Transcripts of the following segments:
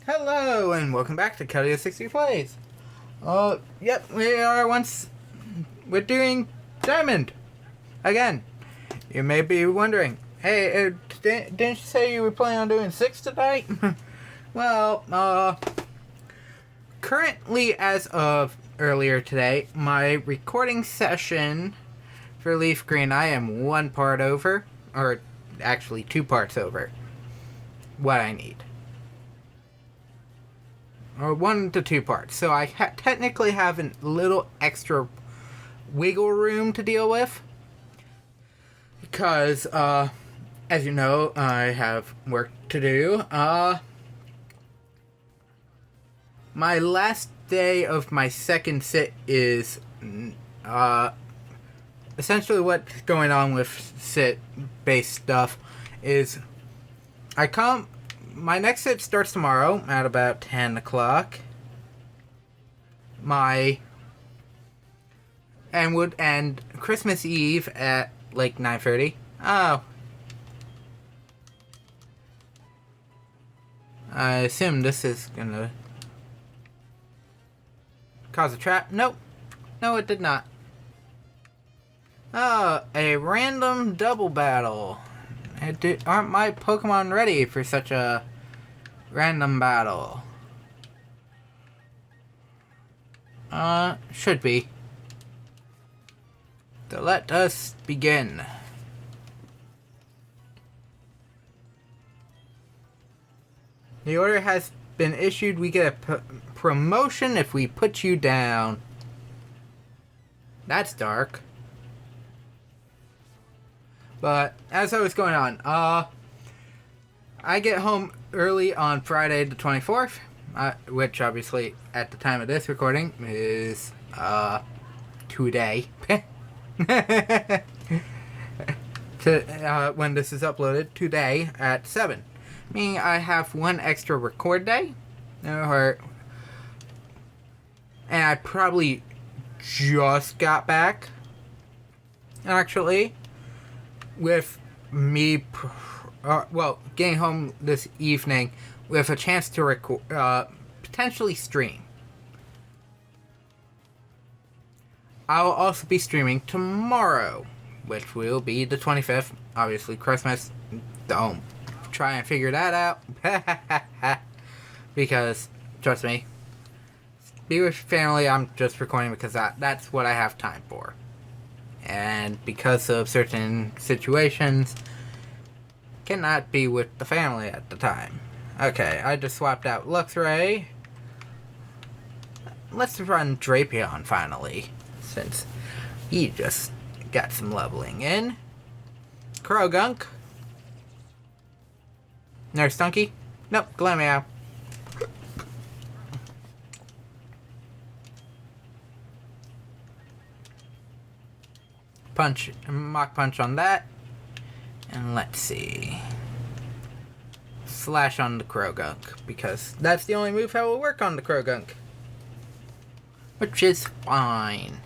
Hello, and welcome back to Kelly 60 Plays. Yep, we're doing Diamond. Again. You may be wondering, hey, didn't you say you were planning on doing 6 tonight? Well, currently as of earlier today, my recording session for Leaf Green, I am 1 part over, or actually 2 parts over what I need. Or 1 to 2 parts. So I technically have a little extra wiggle room to deal with. Because, as you know, I have work to do. My last day of my second sit is, essentially what's going on with sit-based stuff is my next sit starts tomorrow at about 10 o'clock. And Christmas Eve at like 9:30. Oh. I assume this is gonna cause a trap. Nope. No, it did not. Oh, a random double battle. Aren't my Pokemon ready for such a random battle? Should be. So let us begin. The order has been issued. We get a promotion if we put you down. That's dark. But as I was going on, I get home early on Friday the 24th, which obviously at the time of this recording is today. When this is uploaded today at 7. Meaning I have 1 extra record day. And I probably just got back. Actually. With me, getting home this evening with a chance to potentially stream. I'll also be streaming tomorrow, which will be the 25th. Obviously, Christmas. Don't try and figure that out. Because, trust me, be with family, I'm just recording because that's what I have time for. And because of certain situations, cannot be with the family at the time. Okay, I just swapped out Luxray. Let's run Drapion finally, since he just got some leveling in. Krogunk. Nurse Stunky. Nope, Glameow. Mach Punch on that. And let's see. Slash on the Krogunk, because that's the only move that will work on the Krogunk. Which is fine.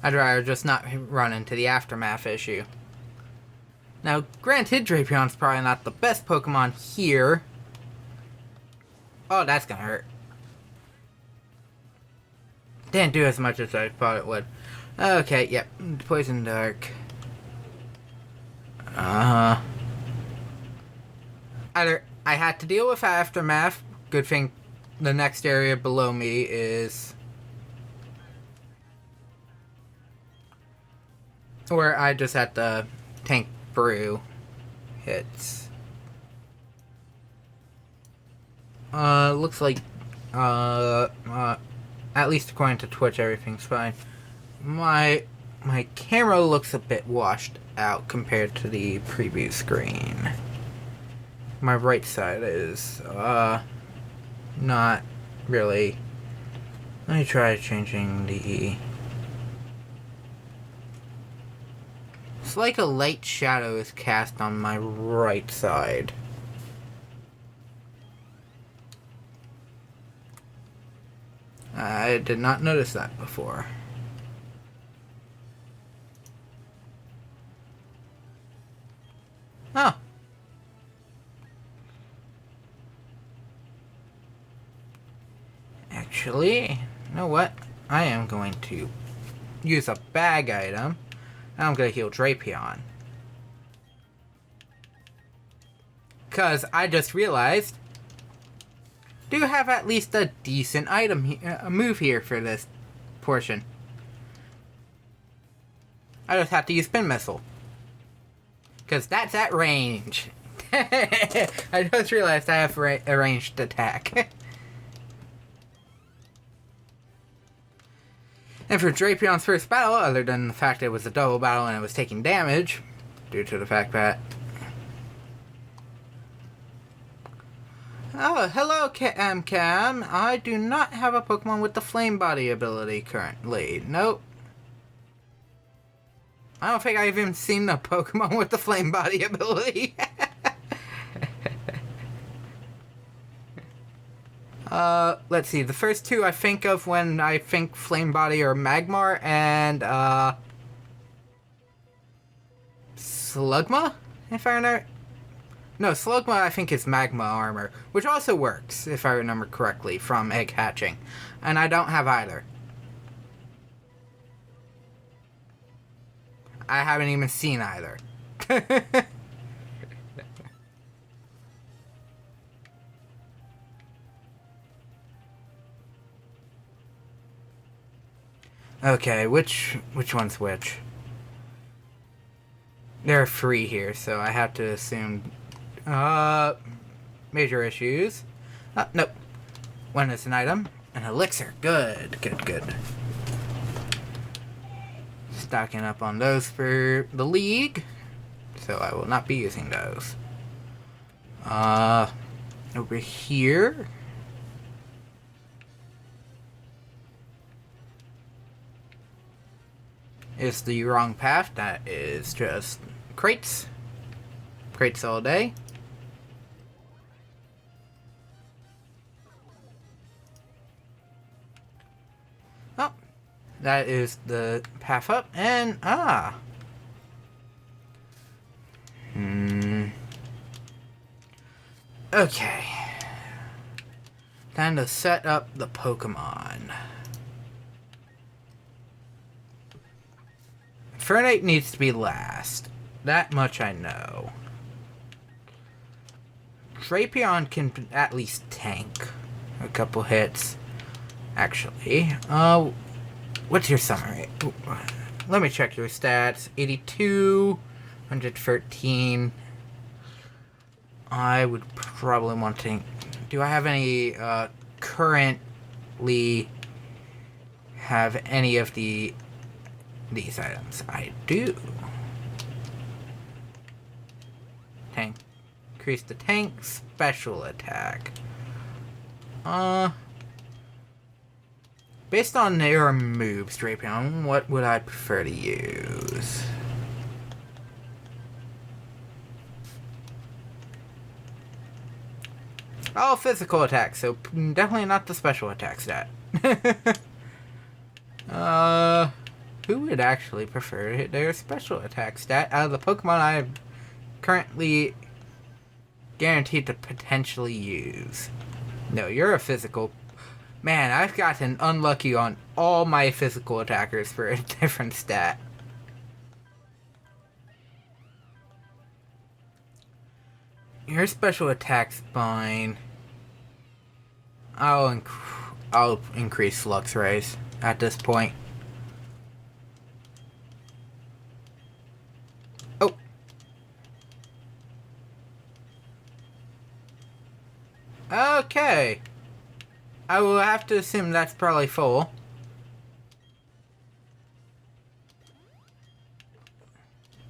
I'd rather just not run into the Aftermath issue. Now, granted, Drapion's probably not the best Pokemon here. Oh, that's gonna hurt. Didn't do as much as I thought it would. Okay, yep. Poison Dark. Either I had to deal with Aftermath. Good thing the next area below me is... Or I just had to tank through hits. Looks like... at least according to Twitch, everything's fine. My camera looks a bit washed out compared to the preview screen. My right side is, not really. Let me try changing the... It's like a light shadow is cast on my right side. I did not notice that before. Oh. Actually, you know what? I am going to use a bag item, and I'm going to heal Drapion. Because I just realized, do have at least a decent item, a move here for this portion. I just have to use Spin Missile. Because that's at range. I just realized I have a ranged attack. And for Drapion's first battle, other than the fact that it was a double battle and it was taking damage, due to the fact that... Oh, hello, Cam. I do not have a Pokemon with the Flame Body ability currently. Nope. I don't think I've even seen a Pokemon with the Flame Body ability. Let's see. The first two I think of when I think Flame Body are Magmar and, Slugma? If I remember. No, Slugma I think is Magma Armor, which also works, if I remember correctly, from egg hatching. And I don't have either. I haven't even seen either. Okay, which one's which? There are three here, so I have to assume... major issues. Nope. One is an item. An elixir. Good. Stocking up on those for the league. So I will not be using those. Over here. Is the wrong path. That is just crates. Crates all day. Oh, that is the path up, and Okay. Time to set up the Pokemon. Fernape needs to be last. That much I know. Drapion can at least tank a couple hits. Actually, what's your summary? Let me check your stats. 82, 113. I would probably want to... Do I have any, currently have any of these items? I do. Tank. Increase the tank special attack. Based on their moves, Drapion, what would I prefer to use? Oh, physical attack, so definitely not the special attack stat. Who would actually prefer their special attack stat out of the Pokemon I'm currently guaranteed to potentially use? No, you're a physical... Man, I've gotten unlucky on all my physical attackers for a different stat. Your special attack's fine. I'll increase Lux Rays at this point. Oh. Okay. I will have to assume that's probably full.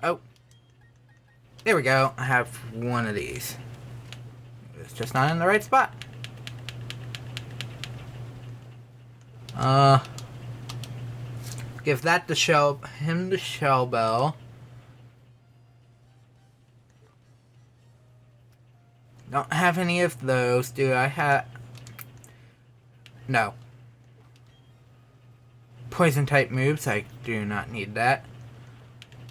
Oh. There we go. I have one of these. It's just not in the right spot. Give that to him the shell bell. Don't have any of those, do I? No. Poison type moves, I do not need that.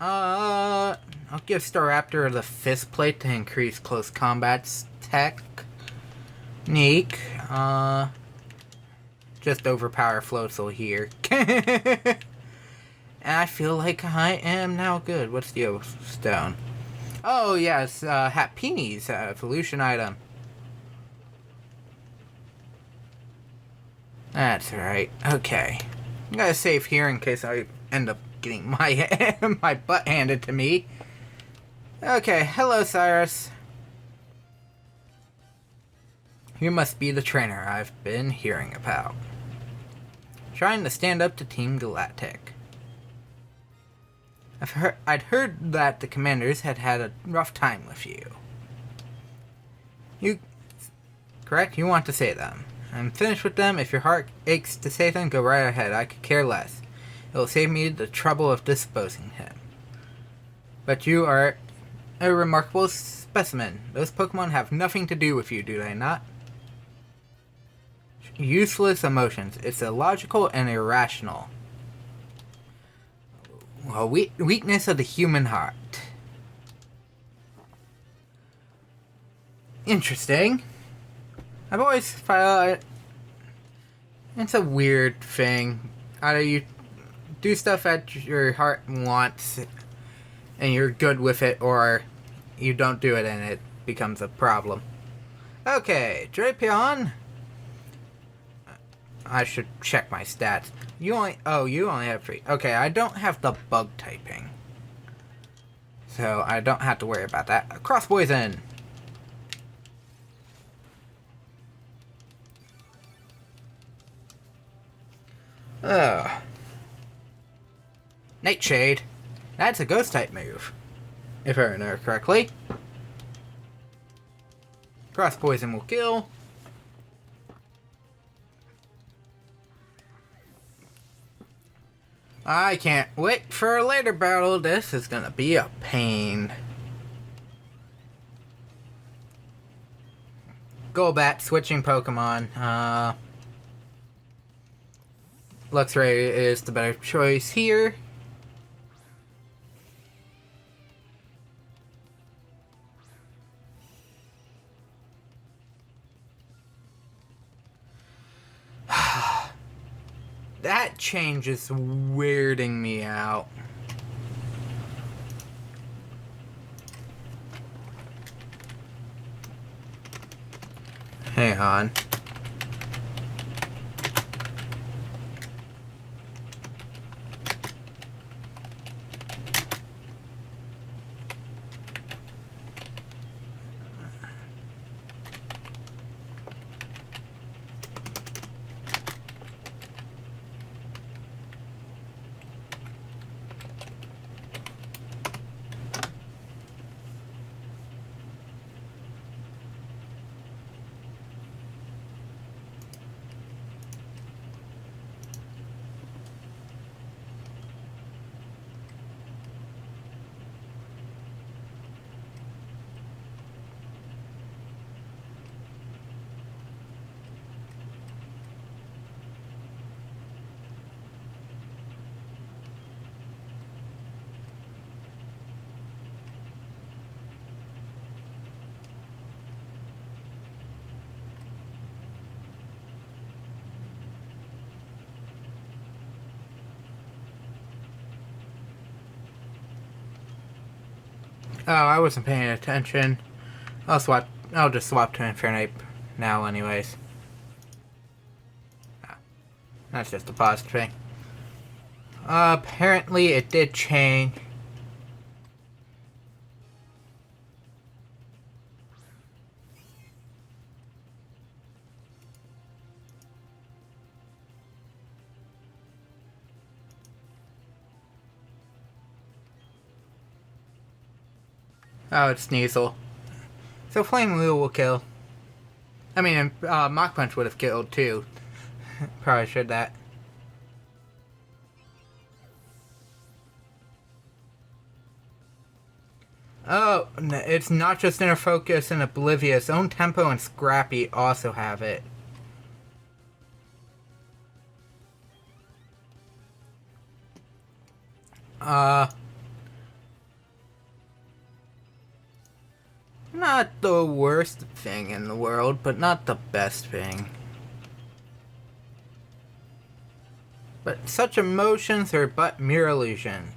I'll give Staraptor the Fist Plate to increase close combat technique. just overpower Floatzel here. And I feel like I am now good. What's the stone? Oh, yes, Happini's evolution item. That's right. Okay. I'm gonna save here in case I end up getting my my butt handed to me. Okay, hello, Cyrus. You must be the trainer I've been hearing about. Trying to stand up to Team Galactic. I'd heard that the commanders had had a rough time with you. Correct? You want to say them. I'm finished with them. If your heart aches to say them, go right ahead. I could care less. It will save me the trouble of disposing him. But you are a remarkable specimen. Those Pokemon have nothing to do with you, do they not? Useless emotions. It's illogical and irrational. A weakness of the human heart. Interesting. I've always felt it's a weird thing. Either you do stuff that your heart wants and you're good with it, or you don't do it and it becomes a problem. Okay, Drapion. I should check my stats. You only have 3. Okay, I don't have the bug typing, so I don't have to worry about that. Cross poison. Nightshade. That's a ghost type move, if I remember correctly. Cross poison will kill. I can't wait for a later battle. This is gonna be a pain. Golbat switching Pokemon. Luxray is the better choice here. That change is weirding me out. Hang on. Oh, I wasn't paying attention. I'll just swap to Infernape now anyways. Oh, that's just a positive thing. Apparently it did change. Oh, it's Sneasel. So Flame Wheel will kill. I mean, Mach Punch would have killed too. Probably should that. Oh, it's not just Inner Focus and Oblivious. Own Tempo and Scrappy also have it. Not the worst thing in the world, but not the best thing. But such emotions are but mere illusions.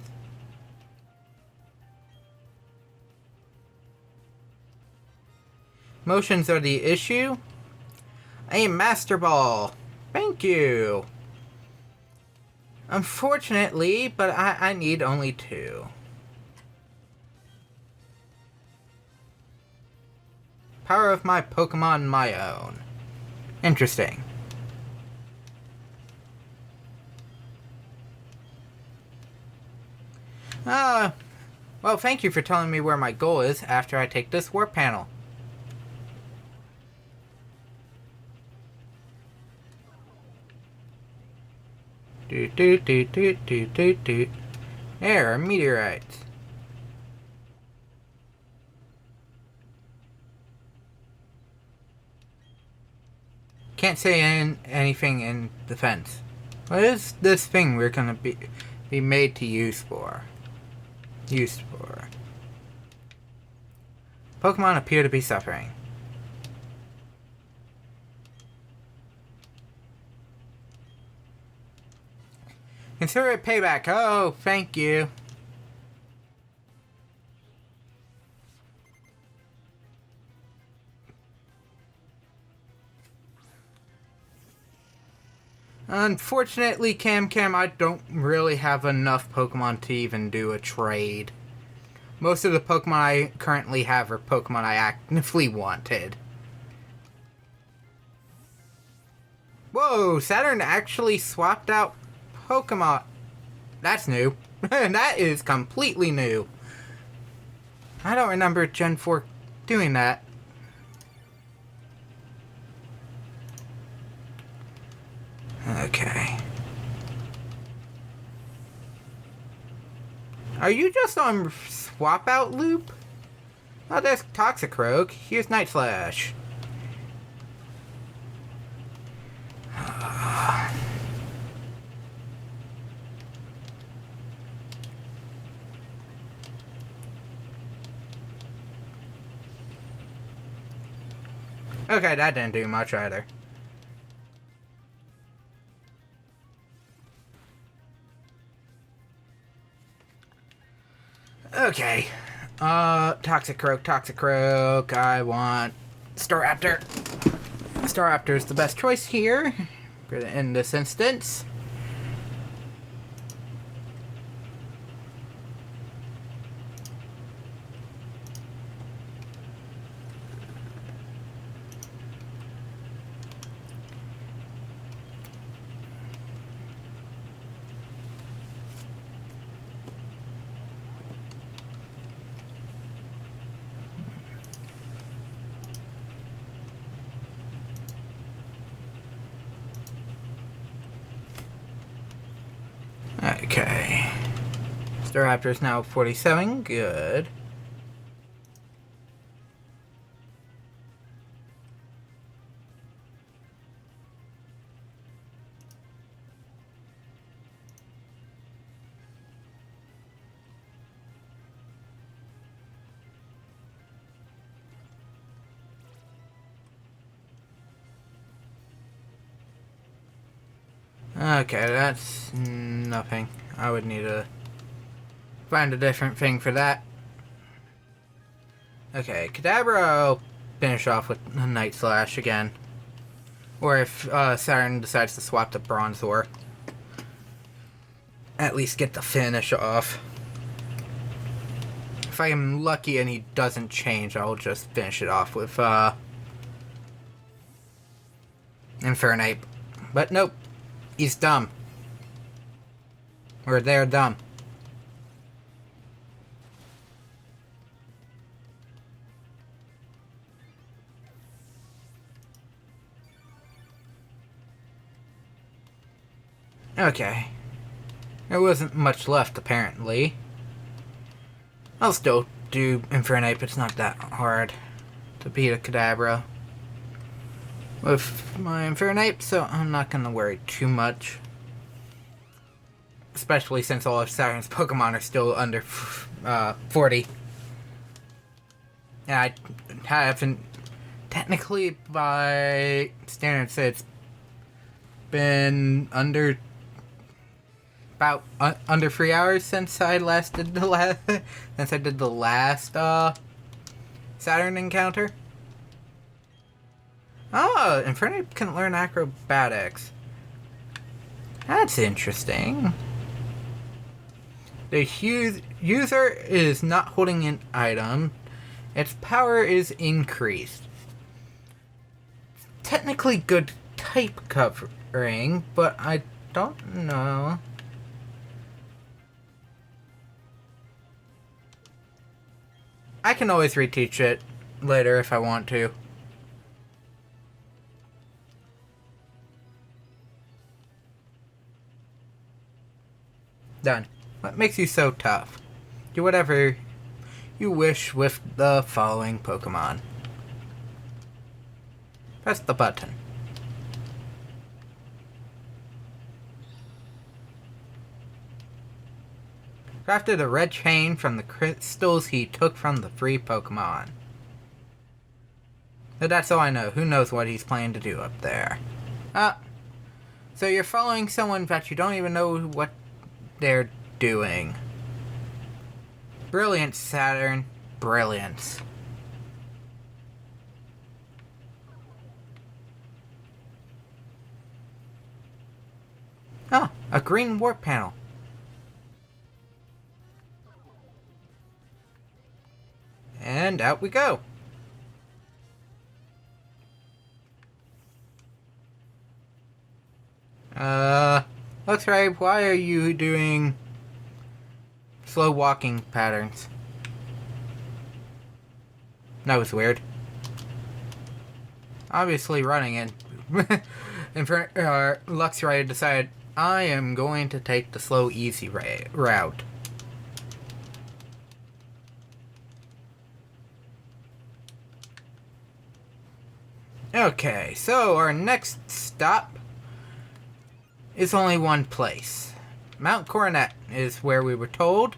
Emotions are the issue? A Master Ball! Thank you! Unfortunately, but I need only 2. Power of my Pokemon my own. Interesting. Well, thank you for telling me where my goal is after I take this warp panel. There are meteorites. Can't say anything in defense. What is this thing we're gonna be made to use for? Used for. Pokemon appear to be suffering. Consider it payback. Oh, thank you. Unfortunately, Cam, I don't really have enough Pokemon to even do a trade. Most of the Pokemon I currently have are Pokemon I actively wanted. Whoa, Saturn actually swapped out Pokemon. That's new. That is completely new. I don't remember Gen 4 doing that. Okay. Are you just on swap out loop? Oh, there's Toxicroak. Here's Night Slash. Okay, that didn't do much either. Okay. Toxicroak. I want Staraptor. Staraptor is the best choice here in this instance. Okay. Staraptor is now 47. Good. Okay, that's nothing. I would need to find a different thing for that. Okay, Kadabra, I'll finish off with a Night Slash again. Or if Saturn decides to swap to Bronzor. At least get the finish off. If I am lucky and he doesn't change, I'll just finish it off with Infernape. But nope. He's dumb. Or they're dumb. Okay. There wasn't much left, apparently. I'll still do Infernape. It's not that hard to beat a Kadabra with my Infernape, so I'm not going to worry too much. Especially since all of Saturn's Pokemon are still under 40. And I haven't, technically by standards, it's been under about under 3 hours since I last did the last Saturn encounter. Oh, Inferno can learn acrobatics. That's interesting. The user is not holding an item. Its power is increased. Technically good type covering, but I don't know. I can always reteach it later if I want to. Done. What makes you so tough? Do whatever you wish with the following Pokemon. Press the button. Crafted a red chain from the crystals he took from the free Pokemon. But that's all I know. Who knows what he's planning to do up there. So you're following someone that you don't even know what they're doing. Brilliant, Saturn. Brilliance. Oh, a green warp panel. And out we go. Looks right. Why are you doing slow walking patterns? That was weird. Obviously running in. And for Luxray decided, I am going to take the slow, easy route. Okay, so our next stop is only one place. Mount Coronet is where we were told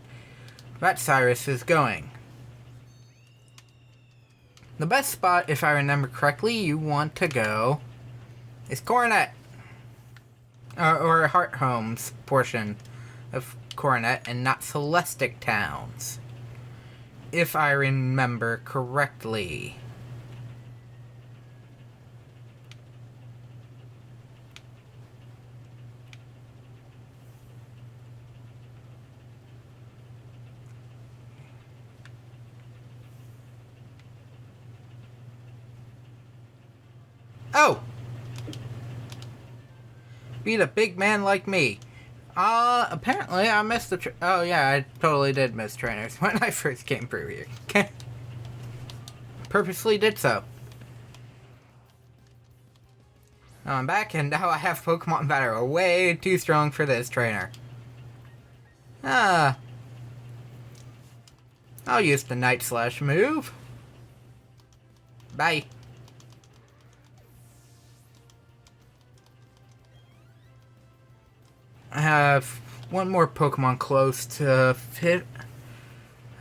that Cyrus is going. The best spot, if I remember correctly, you want to go is Coronet. Or Heart Home's portion of Coronet and not Celestic Towns. If I remember correctly. Oh! Beat a big man like me. Apparently I missed the oh yeah, I totally did miss trainers when I first came through here. Purposely did so. Now I'm back and now I have Pokemon that are way too strong for this trainer. I'll use the Night Slash move. Bye. I have one more Pokemon close to fit.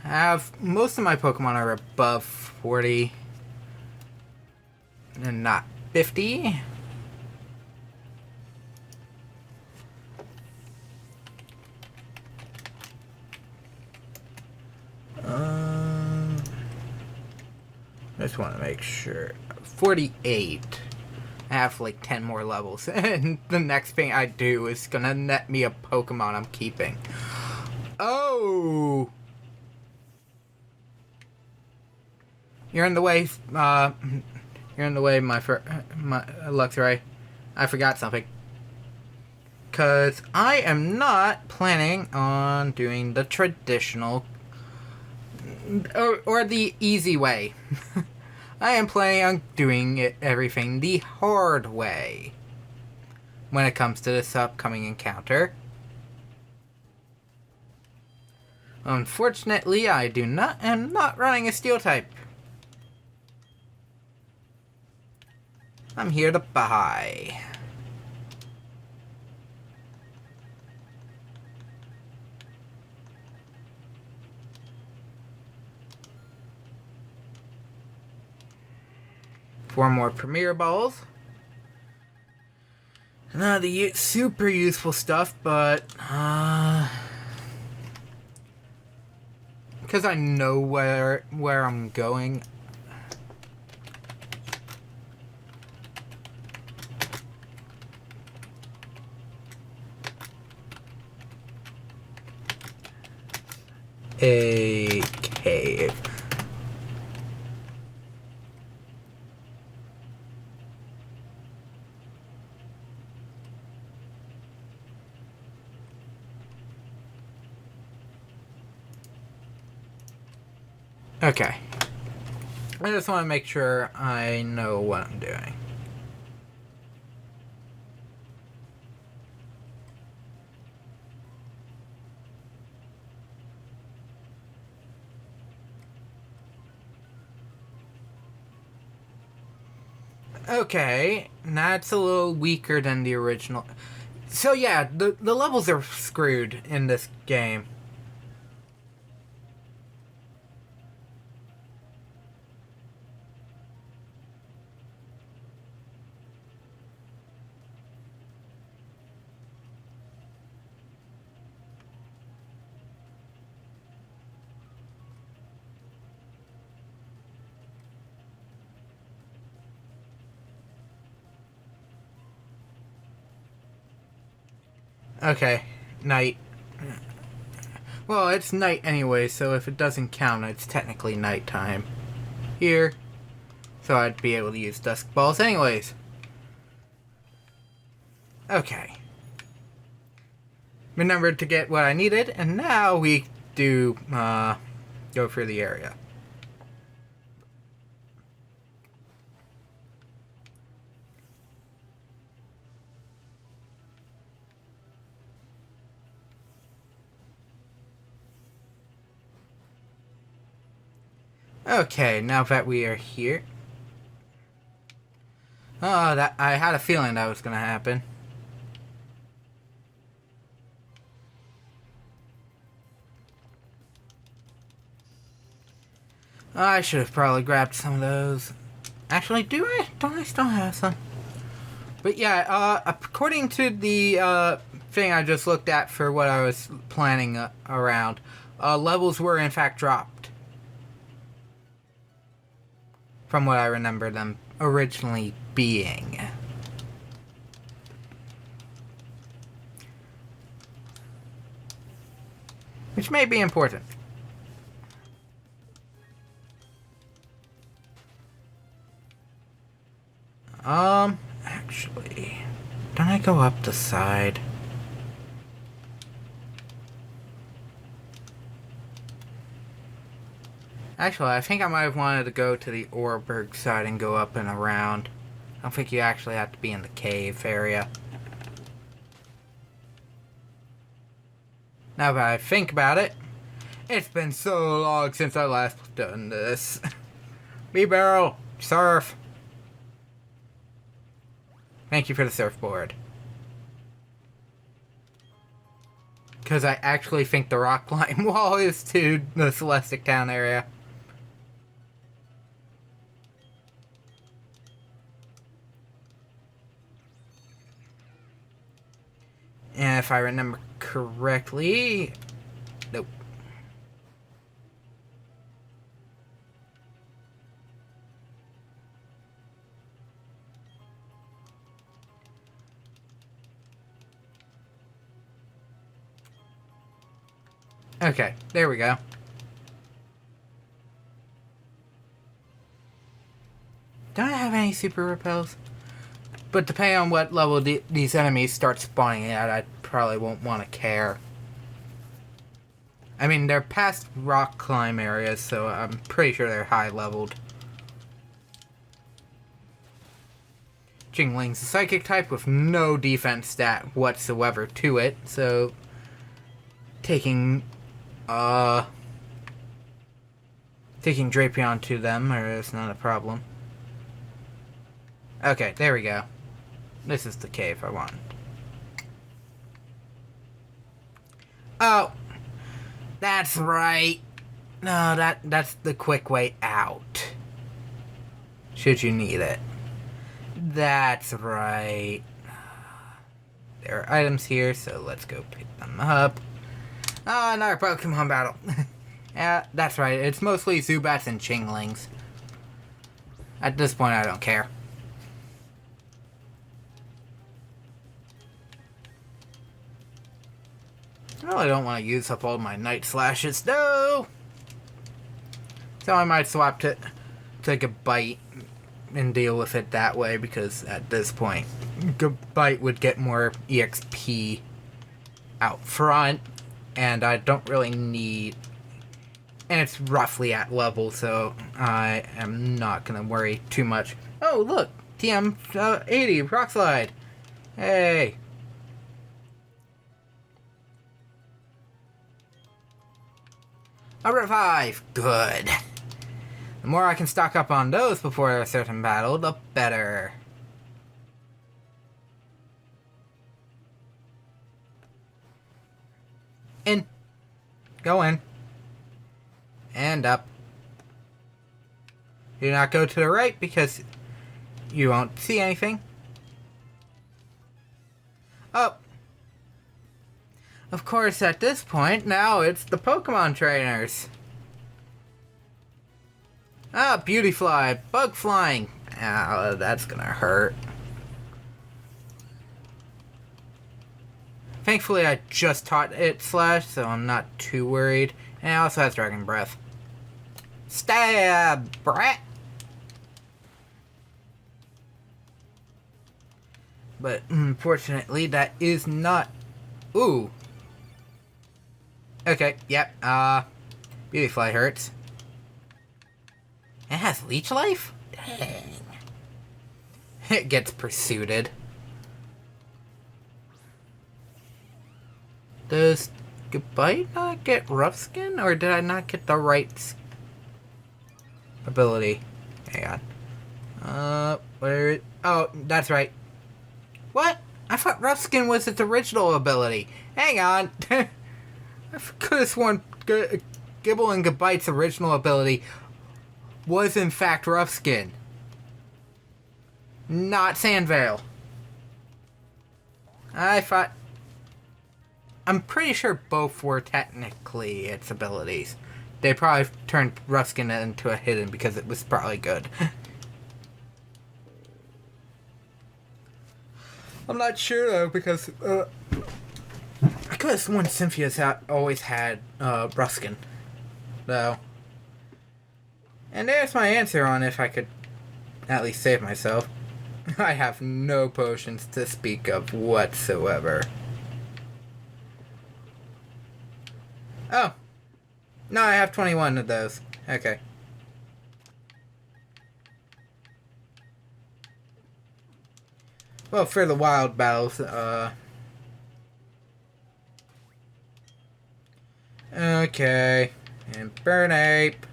I have most of my Pokemon are above 40 and not 50. Just want to make sure. 48. I have like 10 more levels, and the next thing I do is gonna net me a Pokemon I'm keeping. Oh! You're in the way, you're in the way, my Luxray. I forgot something. Because I am not planning on doing the traditional, or the easy way. I am planning on doing everything the hard way when it comes to this upcoming encounter. Unfortunately, I am not running a steel type. I'm here to buy. Four more Premier Balls. Not the super useful stuff, but because I know where I'm going. A cave. Okay. I just want to make sure I know what I'm doing. Okay, that's a little weaker than the original. So yeah, the levels are screwed in this game. Okay, night. Well, it's night anyway, so if it doesn't count, it's technically nighttime. Here. So I'd be able to use dusk balls anyways. Okay. Remembered to get what I needed, and now we do go through the area. Okay, now that we are here. Oh, that I had a feeling that was gonna happen. I should have probably grabbed some of those. Actually, do I? Don't I still have some? But yeah, according to the thing I just looked at for what I was planning around, levels were in fact dropped. From what I remember them originally being. Which may be important. Actually, don't I go up the side? Actually, I think I might have wanted to go to the Orberg side and go up and around. I don't think you actually have to be in the cave area. Now that I think about it, it's been so long since I last done this. B-Barrel, surf. Thank you for the surfboard. Because I actually think the rock climb wall is to the Celestic Town area. And if I remember correctly... Nope. Okay, there we go. Don't I have any super repels? But depending on what level these enemies start spawning at, I probably won't want to care. I mean, they're past rock climb areas, so I'm pretty sure they're high leveled. Jingling's a psychic type with no defense stat whatsoever to it, so taking Drapion to them is not a problem. Okay, there we go. This is the cave I want. Oh, that's right. No, that's the quick way out. Should you need it. That's right. there are items here, so let's go pick them up. Oh, another Pokemon battle. Yeah, that's right. It's mostly Zubats and Chinglings. At this point, I don't care. I really don't want to use up all my Night Slashes, no! So I might swap to take a bite and deal with it that way, because at this point, Bite would get more EXP out front, and I don't really need... And it's roughly at level, so I am not going to worry too much. Oh, look! TM 80, Rock Slide! Hey! A revive! Good. The more I can stock up on those before a certain battle, the better. In. Go in. And up. Do not go to the right because you won't see anything. Up. Of course, at this point, now it's the Pokemon trainers. Ah, Beautyfly, Bug Flying. Ah, that's gonna hurt. Thankfully, I just taught it Slash, so I'm not too worried. And it also has Dragon Breath. Stab, brat! But, unfortunately, that is not... Ooh. Okay, yep, Beautyfly hurts. It has Leech Life? Dang. It gets pursued. Does Goodbye not get Rough Skin? Or did I not get the right ability? Hang on. Where... Oh, that's right. What? I thought Rough Skin was its original ability. Hang on. I could have sworn Gibble and Goodbite's original ability was in fact Rough Skin. Not Sandvale. I thought... I'm pretty sure both were technically its abilities. They probably turned Rough Skin into a hidden because it was probably good. I'm not sure though because I could have sworn Cynthia's always had Rough Skin. Though. And there's my answer on if I could at least save myself. I have no potions to speak of whatsoever. Oh. No, I have 21 of those. Okay. Well, for the wild battles, okay. And Burnape.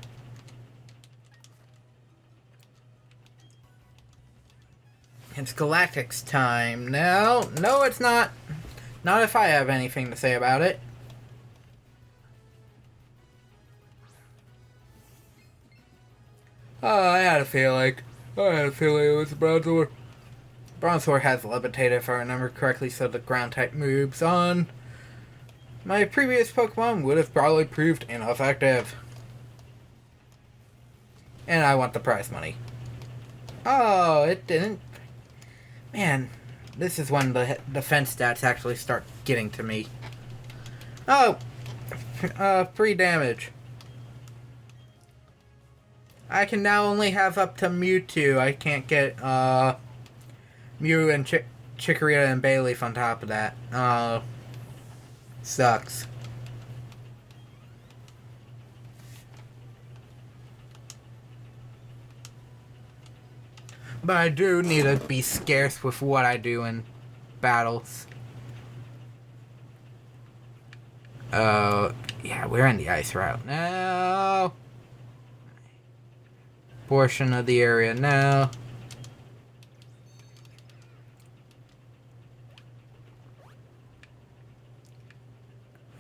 It's Galactic's time. No, it's not. Not if I have anything to say about it. Oh, I had a feeling. it was a Bronzor. Bronzor has Levitate if I remember correctly, so the ground type moves on. My previous Pokemon would have probably proved ineffective. And I want the prize money. Oh, it didn't. Man, this is when the defense stats actually start getting to me. Oh! Free damage. I can now only have up to Mewtwo. I can't get, Mew and Chikorita and Bayleaf on top of that. Sucks. But I do need to be scarce with what I do in battles. Yeah, we're in the ice route now. Portion of the area now.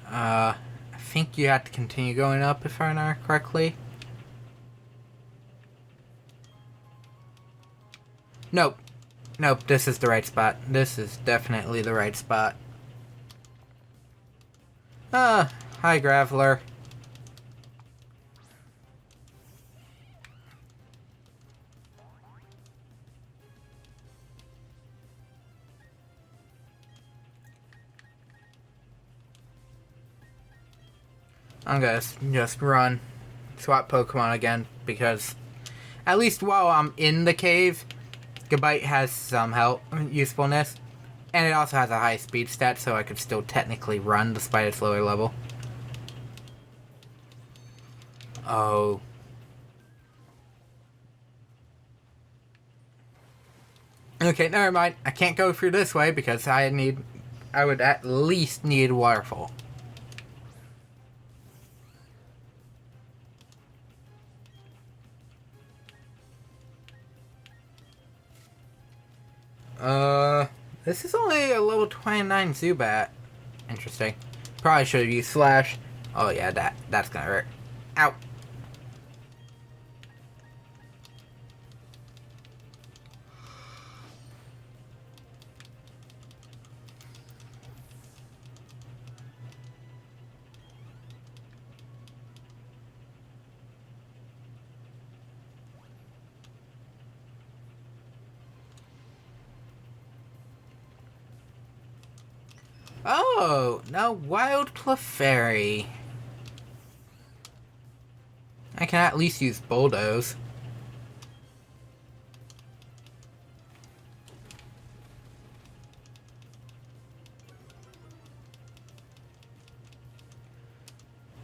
I think you have to continue going up if I remember correctly. Nope. Nope, this is the right spot. This is definitely the right spot. Hi, Graveler. I'm gonna just run, swap Pokemon again, because at least while I'm in the cave, Gabite has some usefulness, and it also has a high speed stat, so I could still technically run despite its lower level. Oh. Okay, never mind. I can't go through this way because I would at least need Waterfall. This is only a level 29 Zubat. Interesting. Probably should have used Slash. Oh yeah, that's gonna hurt. Ow. Oh, no Wild Clefairy. I can at least use Bulldoze.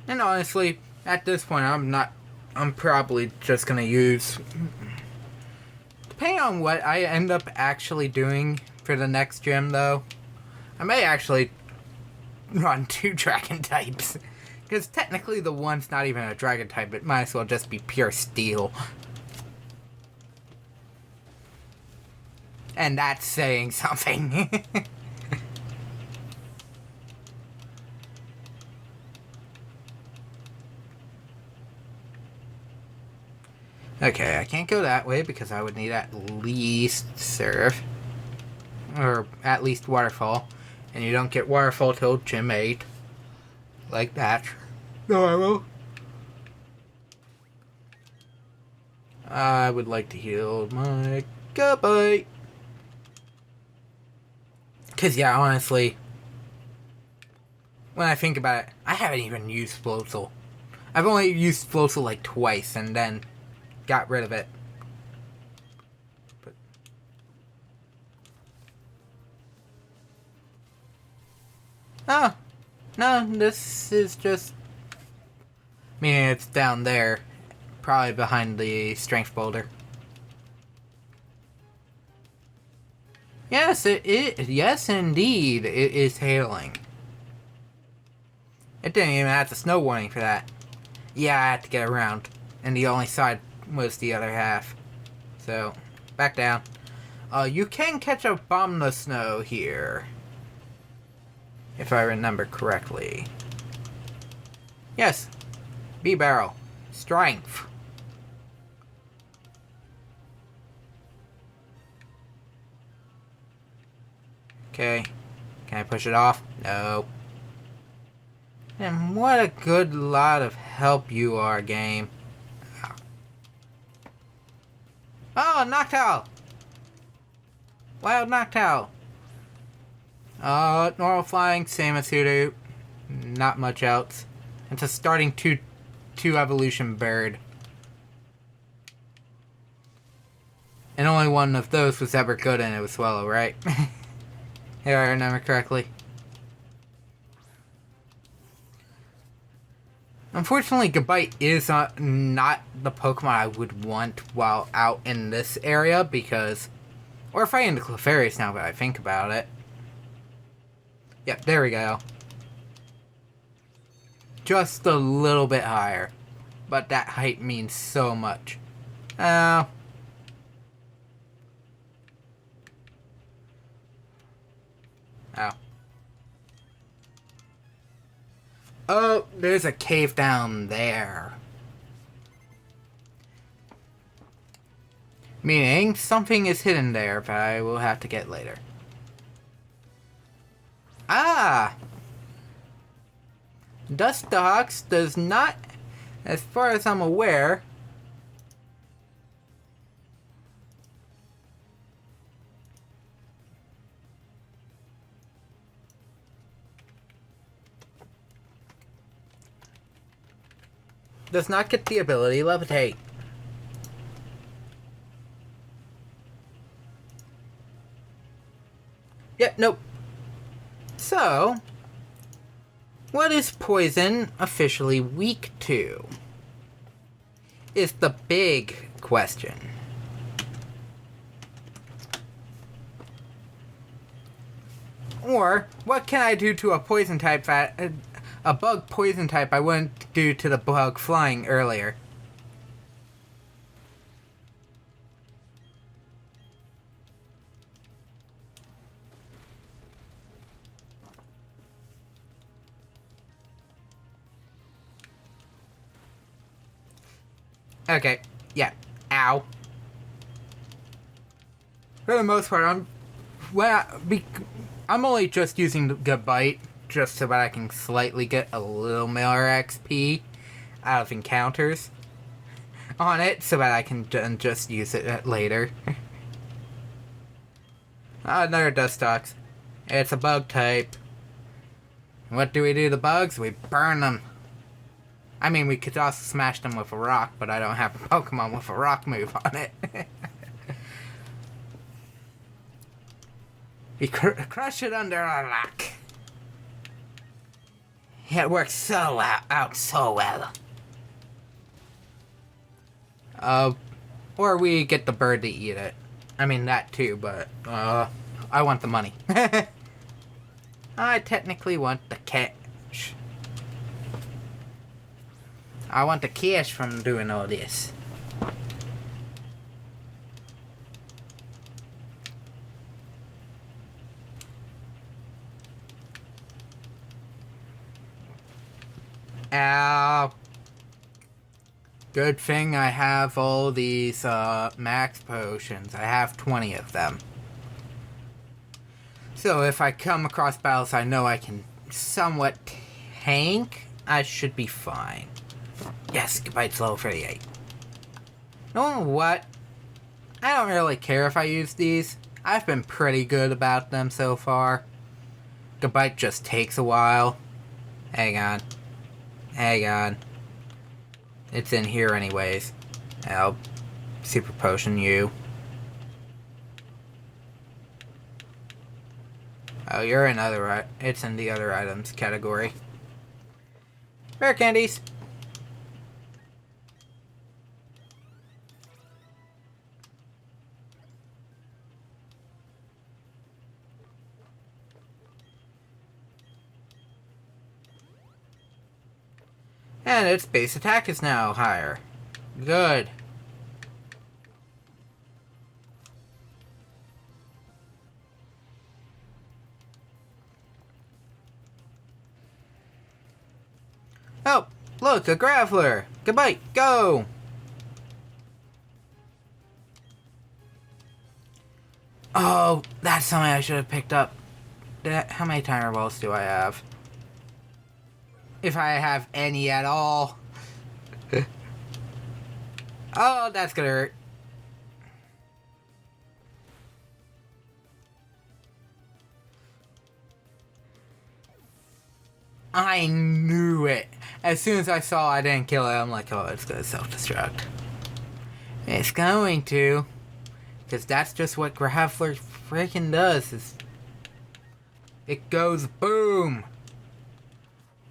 And honestly, at this point, I'm probably just gonna use... Depending on what I end up actually doing for the next gym, though, I may actually run 2 dragon types. Because technically the one's not even a dragon type, it might as well just be pure steel. And that's saying something. Okay, I can't go that way because I would need at least Surf. Or at least Waterfall. And you don't get Waterfall till Gym 8. Like that. No, I will. I would like to heal my Gabite. Because, yeah, honestly, when I think about it, I haven't even used Floatzel. I've only used Floatzel like twice and then got rid of it. But oh, no, this is just... Meaning it's down there. Probably behind the strength boulder. Yes, yes, indeed, it is hailing. It didn't even have the snow warning for that. Yeah, I had to get around. And the only side was the other half. So, back down. You can catch a Bomb the Snow here. If I remember correctly. Yes. B-Barrel. Strength. Okay. Can I push it off? No. And what a good lot of help you are, game. Oh, Noctowl! Wild Noctowl! Normal flying, same as Hoodoo. Not much else. It's a starting 2 evolution bird. And only one of those was ever good and it was Swallow, right? If I remember correctly. Unfortunately, Gabite is not the Pokemon I would want while out in this area because... We're fighting the Clefairies now that I think about it. Yep, there we go. Just a little bit higher. But that height means so much. Oh. Oh, there's a cave down there. Meaning, something is hidden there that I will have to get later. Ah! Dustox does not, as far as I'm aware, does not get the ability Levitate. Yeah, nope. So, what is poison officially weak to? Is the big question. Or, what can I do to a poison type that... a bug poison type I wouldn't do to the bug flying earlier? Okay, yeah. Ow. For the most part, I'm only just using the bite just so that I can slightly get a little more XP out of encounters on it, so that I can just use it later. Another Dustox. It's a bug type. What do we do to bugs? We burn them. I mean, we could also smash them with a rock, but I don't have a Pokemon with a rock move on it. We crush it under a rock. It works so out so well. Or we get the bird to eat it. I mean, that too, but, I want the money. I technically want the cash. I want the cash from doing all this. Ow. Good thing I have all these max potions. I have 20 of them. So if I come across battles I know I can somewhat tank, I should be fine. Yes, Goodbye's level 38. You know what? I don't really care if I use these. I've been pretty good about them so far. Goodbye just takes a while. Hang on. Hang on. It's in here anyways. I'll super potion you. Oh, you're in other... It's in the other items category. Rare candies. And its base attack is now higher. Good. Oh, look, a Graveler. Goodbye, go! Oh, that's something I should have picked up. How many timer balls do I have? If I have any at all. Oh, that's gonna hurt. I knew it. As soon as I saw I didn't kill it, I'm like, oh, it's gonna self-destruct. It's going to. Because that's just what Graveler freaking does. Is it goes boom.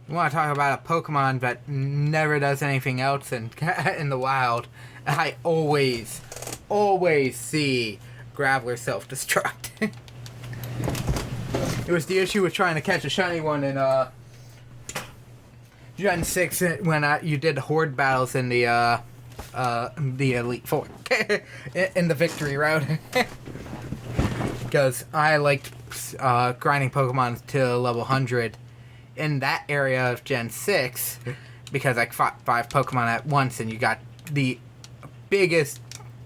You want to talk about a Pokemon that never does anything else in the wild. I always see Graveler self-destruct. It was the issue with trying to catch a shiny one in Gen 6 when you did horde battles in the Elite Four. In the victory route. Because I liked grinding Pokemon to level 100 in that area of Gen 6 because I fought 5 Pokemon at once and you got the biggest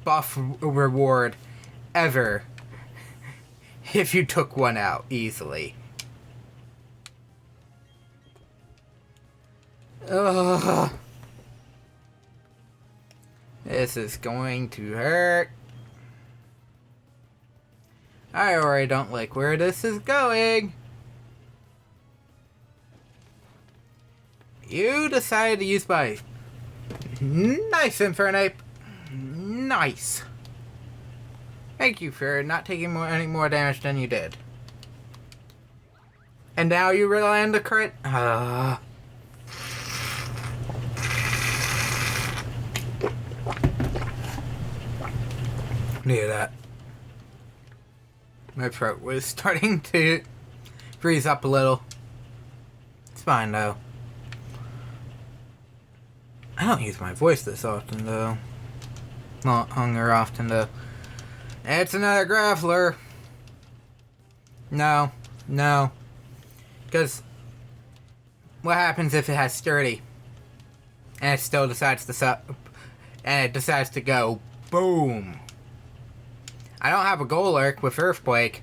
buff reward ever if you took one out easily. Ugh. This is going to hurt. I already don't like where this is going. You decided to use my... Nice, Infernape. Nice. Thank you for not taking any more damage than you did. And now you rely on the crit? Near that. My throat was starting to freeze up a little. It's fine though. I don't use my voice this often though. Not hunger often though. It's another Graveler. No. No. Because what happens if it has sturdy? And it still decides to and it decides to go boom. I don't have a Golurk with Earthquake.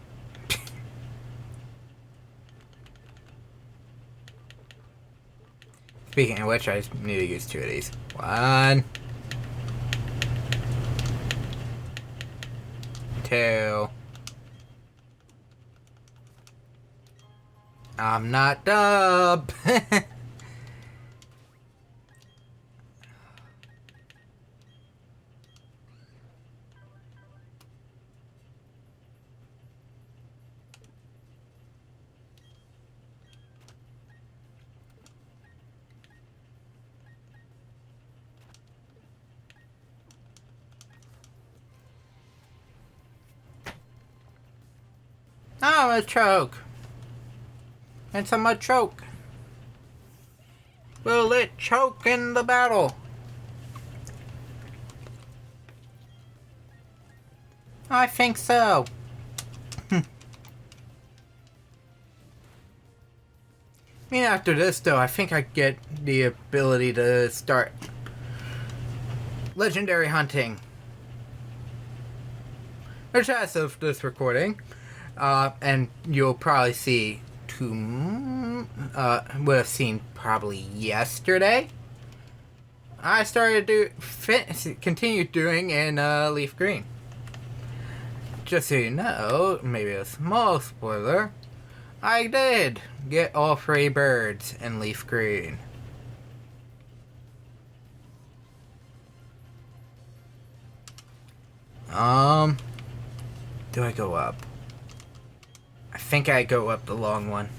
Speaking of which, I just need to use 2 of these. 1. 2. I'm not dumb. Oh, a choke. It's a Machoke. Will it choke in the battle? I think so. I mean, after this, though, I think I get the ability to start legendary hunting. Which, as of this recording, and you'll probably see would have seen probably yesterday. I started to continue doing in Leaf Green. Just so you know, maybe a small spoiler, I did get all 3 birds in Leaf Green. Do I go up? I think I go up the long one.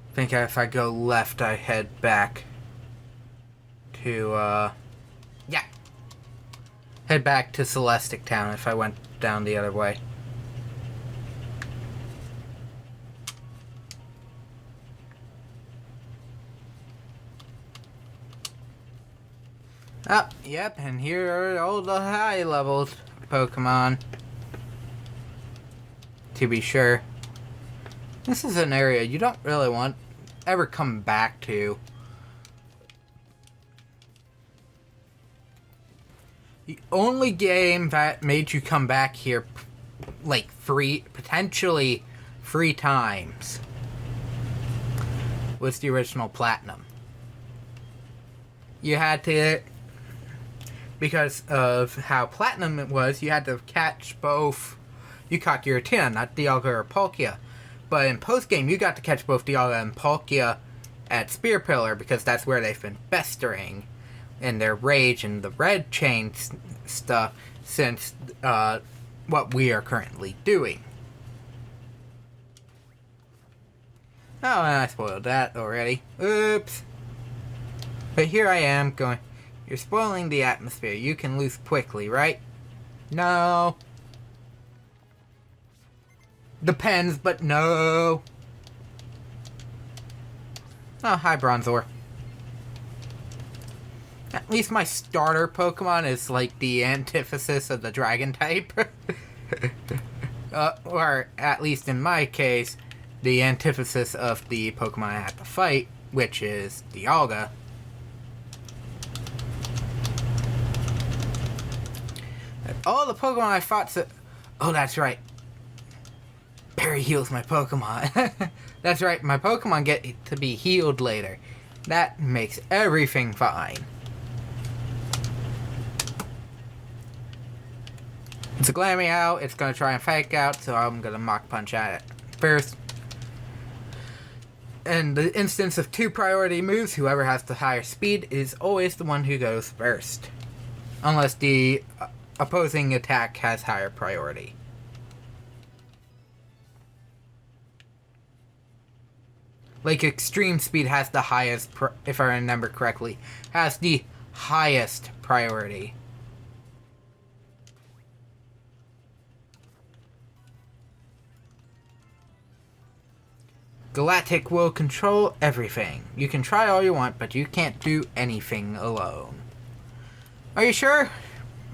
I think if I go left, I head back to, yeah. Head back to Celestic Town if I went down the other way. Oh, yep, and here are all the high levels Pokemon. To be sure. This is an area you don't really want ever come back to. The only game that made you come back here like potentially 3 times was the original Platinum. You had to, because of how Platinum it was, you had to catch both. You caught Giratina, not Dialga or Palkia. But in post-game, you got to catch both Dialga and Palkia at Spear Pillar, because that's where they've been festering in their rage and the red chain stuff since what we are currently doing. Oh, and I spoiled that already. Oops. But here I am going, you're spoiling the atmosphere. You can lose quickly, right? No. Depends, but no. Oh, hi, Bronzor. At least my starter Pokemon is like the antithesis of the Dragon type. Or, at least in my case, the antithesis of the Pokemon I have to fight, which is Dialga. all the Pokemon I fought. Oh, that's right. Barry heals my Pokemon. That's right. My Pokemon get to be healed later. That makes everything fine. It's a Glameow. It's gonna try and fake out, so I'm gonna Mach Punch at it first. In the instance of 2 priority moves, whoever has the higher speed is always the one who goes first. Unless the opposing attack has higher priority. Like Extreme Speed has the highest, if I remember correctly, has the highest priority. Galactic will control everything. You can try all you want, but you can't do anything alone. Are you sure?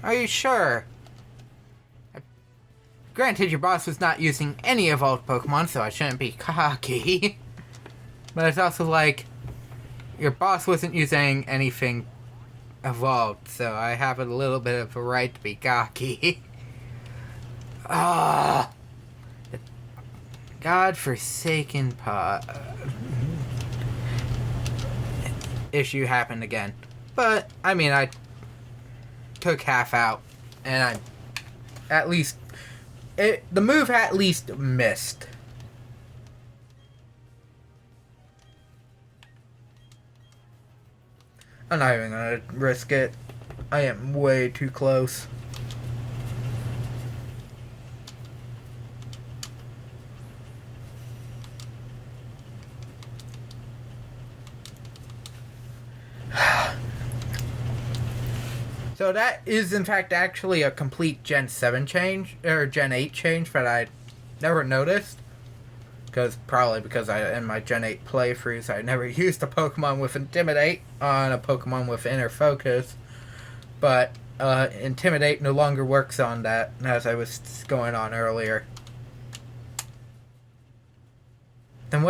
Are you sure? Granted, your boss was not using any evolved Pokemon, so I shouldn't be cocky. But it's also like, your boss wasn't using anything evolved, so I have a little bit of a right to be cocky. Ah! God-forsaken issue happened again. But, I mean, I took half out, and I at least... the move at least missed. I'm not even gonna risk it. I am way too close. So that is in fact actually a complete Gen 7 change, or Gen 8 change that I never noticed. Probably because in my Gen 8 playthroughs I never used a Pokemon with Intimidate on a Pokemon with Inner Focus. But Intimidate no longer works on that, as I was going on earlier. Then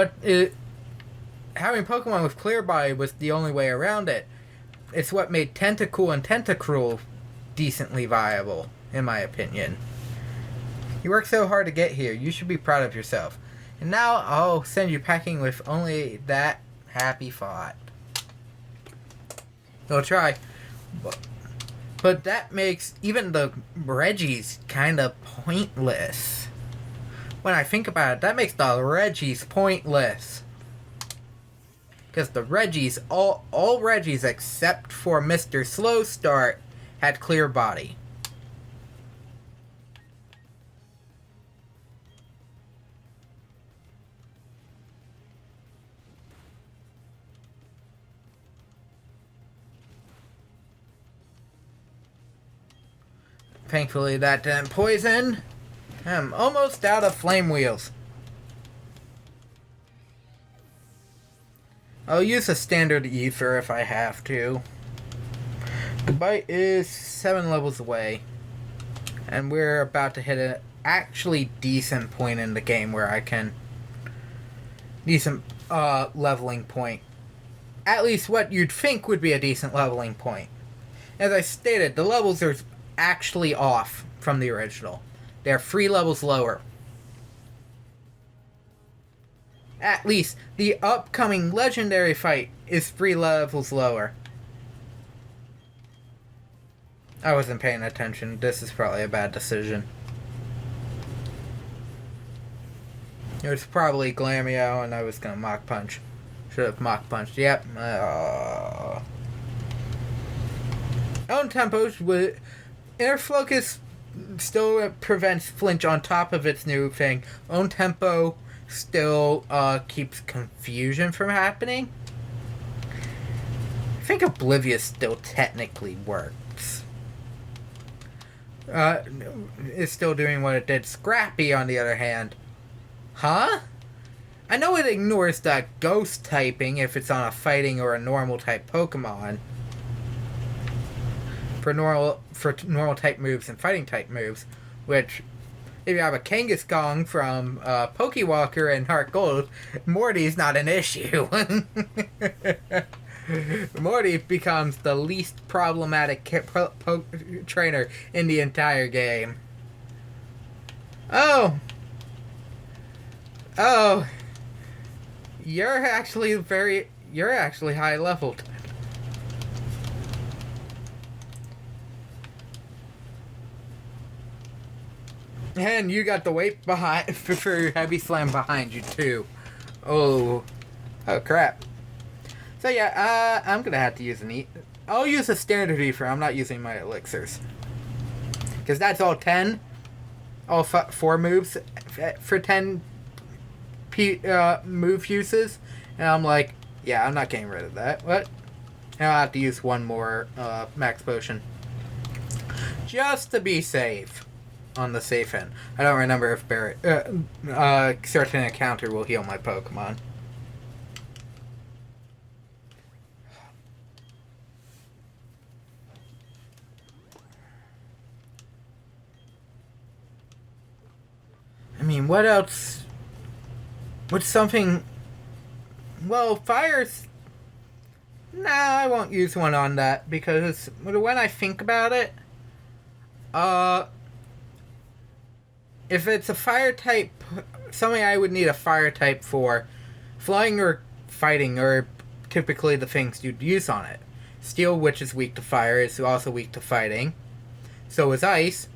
having Pokemon with Clear Body was the only way around it. It's what made Tentacool and Tentacruel decently viable, in my opinion. You worked so hard to get here, you should be proud of yourself. And now I'll send you packing with only that happy thought. I'll try. But that makes even the Reggies kind of pointless. When I think about it, that makes the Reggies pointless. Because the Reggies, all Reggies except for Mr. Slow Start had Clear Body. Thankfully that didn't poison. I'm almost out of Flame Wheels. I'll use a standard Ether if I have to. The bite is 7 levels away. And we're about to hit an actually decent point in the game where I can... Decent leveling point. At least what you'd think would be a decent leveling point. As I stated, the levels are actually off from the original. They're 3 levels lower. At least, the upcoming legendary fight is 3 levels lower. I wasn't paying attention. This is probably a bad decision. It was probably Glameow and I was gonna Mach Punch. Should have Mach Punched. Yep. Own tempos with Inner Focus still prevents flinch on top of its new thing. Own tempo still keeps confusion from happening. I think Oblivious still technically works. It's still doing what it did. Scrappy, on the other hand. Huh? I know it ignores the ghost typing if it's on a fighting or a normal type Pokemon. For normal type moves and fighting type moves, which if you have a Kangaskhan from Pokewalker and Heart Gold, Morty's not an issue. Morty becomes the least problematic trainer in the entire game. Oh! Oh! You're actually high leveled. And you got the weight behind for your heavy slam behind you too. Oh crap. So yeah, I'm gonna have to use I'll use a standard Ether. I'm not using my elixirs because that's all 10, all 4 moves for 10 move uses, and I'm like, yeah, I'm not getting rid of that. What? And I'll have to use one more max potion just to be safe. On the safe end. I don't remember if certain encounter will heal my Pokemon. I mean, what else? What's something... Well, Fire's... Nah, I won't use one on that, because when I think about it, if it's a fire type, something I would need a fire type for, flying or fighting are typically the things you'd use on it. Steel, which is weak to fire, is also weak to fighting. So is ice.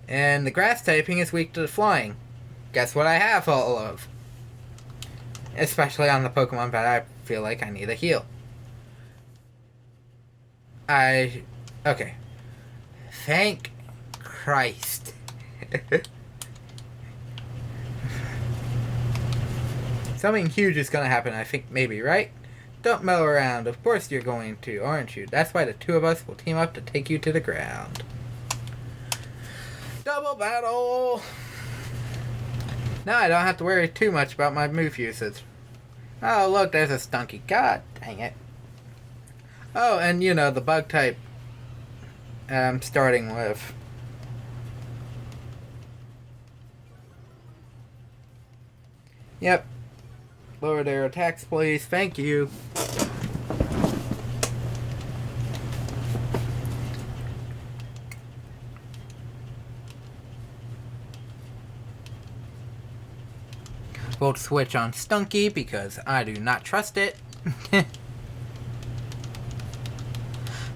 And the grass typing is weak to flying. Guess what I have all of? Especially on the Pokemon that I feel like I need a heal. Okay. Thank Christ. Something huge is gonna happen, I think, maybe, right? Don't mellow around. Of course you're going to, aren't you? That's why the two of us will team up to take you to the ground. Double battle! Now I don't have to worry too much about my move usage. Oh, look, there's a Stunky. God dang it. Oh, and you know, the bug type I'm starting with. Yep. Lower their attacks, please. Thank you. We'll switch on Stunky because I do not trust it.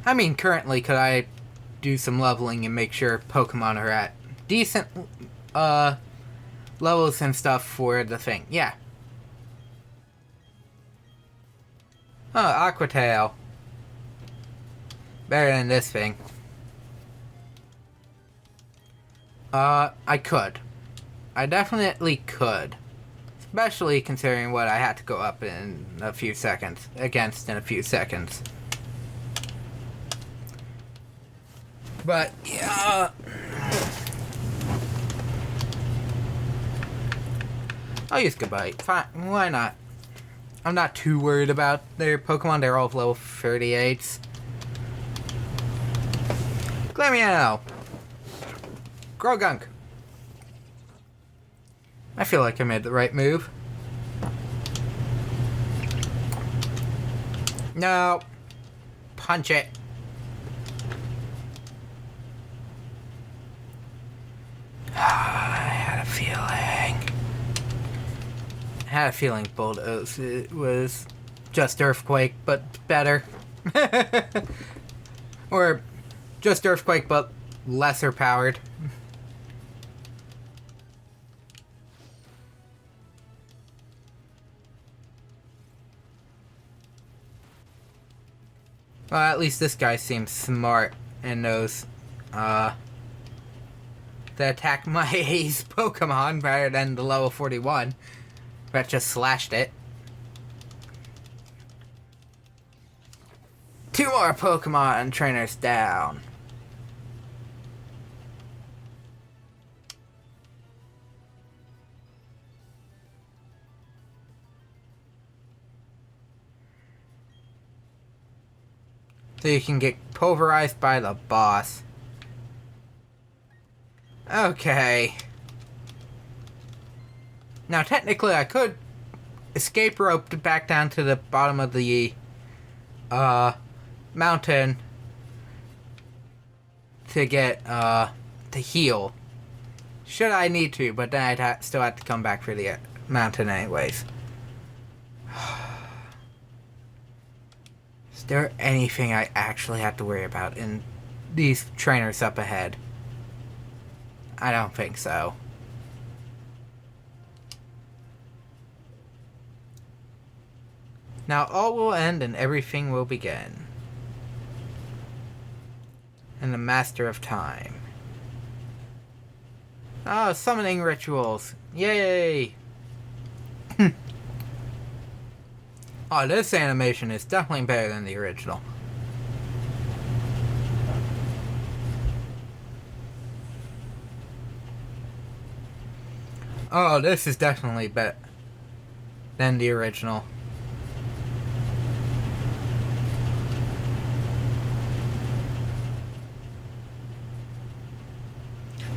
I mean, currently, could I do some leveling and make sure Pokemon are at decent levels and stuff for the thing? Yeah. Oh, Aqua Tail. Better than this thing. I could. I definitely could. Especially considering what I had to go up in a few seconds. Against in a few seconds. But, yeah. I'll use Goodbite. Fine. Why not? I'm not too worried about their Pokemon. They're all level 38s. Glameow! Grogunk! I feel like I made the right move. No. Punch it. I had a feeling Bulldoze was just Earthquake, but better. Or just Earthquake, but lesser powered. Well, at least this guy seems smart and knows to attack my Ace Pokemon rather than the level 41 that just slashed it. 2 more Pokemon trainers down. So you can get pulverized by the boss. Okay. Now technically I could escape rope back down to the bottom of the mountain to get to heal. Should I need to, but then I'd still have to come back for the mountain anyways. Is there anything I actually have to worry about in these trainers up ahead? I don't think so. Now all will end and everything will begin. And the Master of Time. Oh, summoning rituals. Yay! Oh, this animation is definitely better than the original. Oh, this is definitely better than the original.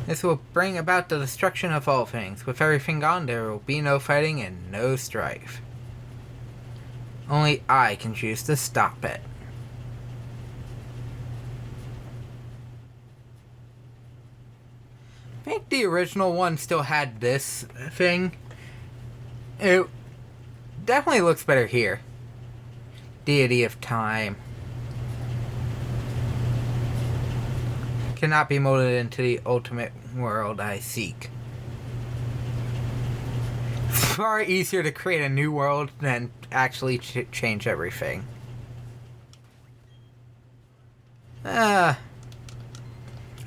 This will bring about the destruction of all things. With everything gone, there will be no fighting and no strife. Only I can choose to stop it. I think the original one still had this thing. It definitely looks better here. Deity of Time. Cannot be molded into the ultimate world I seek. It's far easier to create a new world than actually change everything. I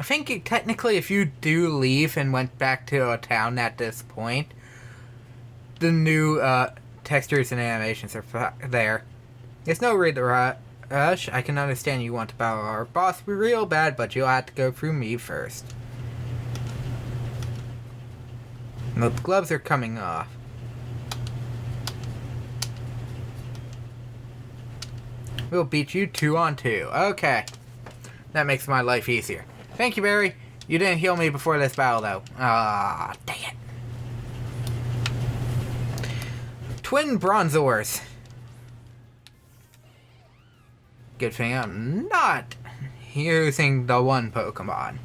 think technically if you do leave and went back to a town at this point, the new textures and animations are there. There's no reason to rush. I can understand you want to battle our boss real bad, but you'll have to go through me first. The gloves are coming off. We'll beat you 2-on-2. Okay. That makes my life easier. Thank you, Barry. You didn't heal me before this battle, though. Ah, dang it. Twin Bronzors. Good thing I'm not using the one Pokemon.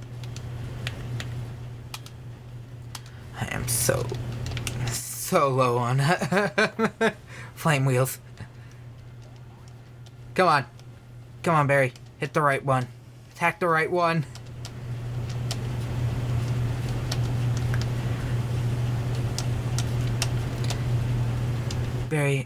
I am so low on flame wheels. Come on. Come on, Barry. Hit the right one. Attack the right one. Barry.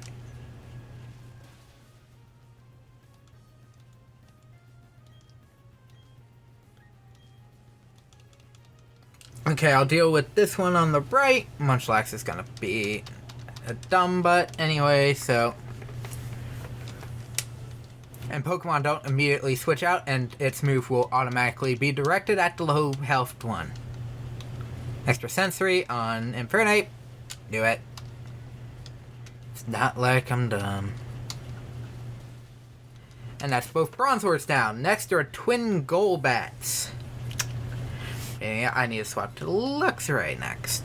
Okay, I'll deal with this one on the right. Munchlax is gonna be a dumb butt anyway, so... And Pokemon don't immediately switch out, and its move will automatically be directed at the low health one. Extra Sensory on Infernape. Do it. It's not like I'm dumb. And that's both Bronzors down. Next are Twin Golbats. Yeah, I need to swap to Luxray next.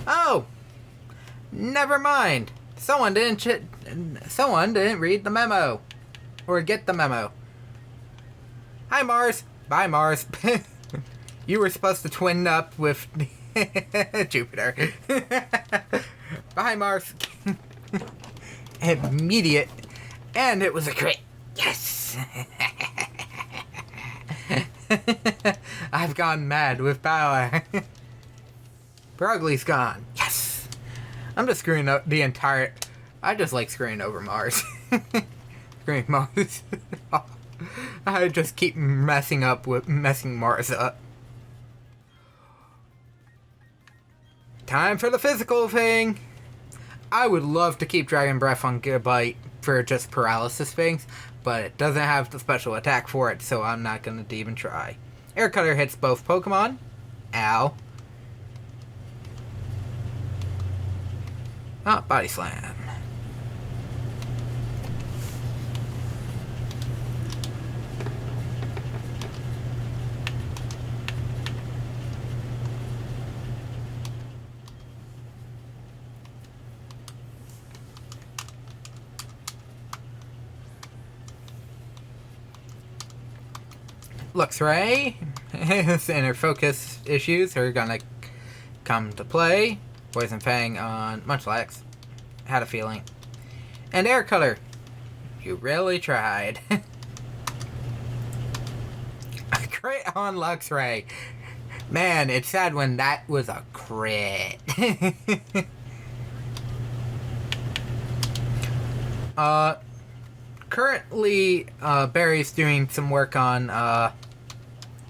Oh! Never mind. Someone didn't read the memo. Or get the memo. Hi, Mars. Bye, Mars. You were supposed to twin up with Jupiter. Bye, Mars. Immediate. And it was a crit. Yes! I've gone mad with power. Brogly's gone. Yes! I'm just screwing up the entire... I just like screwing over Mars. Screwing Mars. I just keep messing Mars up. Time for the physical thing! I would love to keep Dragon Breath on Gigabyte for just paralysis things, but it doesn't have the special attack for it, so I'm not going to even try. Air Cutter hits both Pokemon. Ow. Ah, Body Slam. Luxray, his inner focus issues are gonna come to play. Poison Fang on Munchlax. Had a feeling. And Air Cutter. You really tried. A crit on Luxray. Man, it's sad when that was a crit. Currently, Barry's doing some work on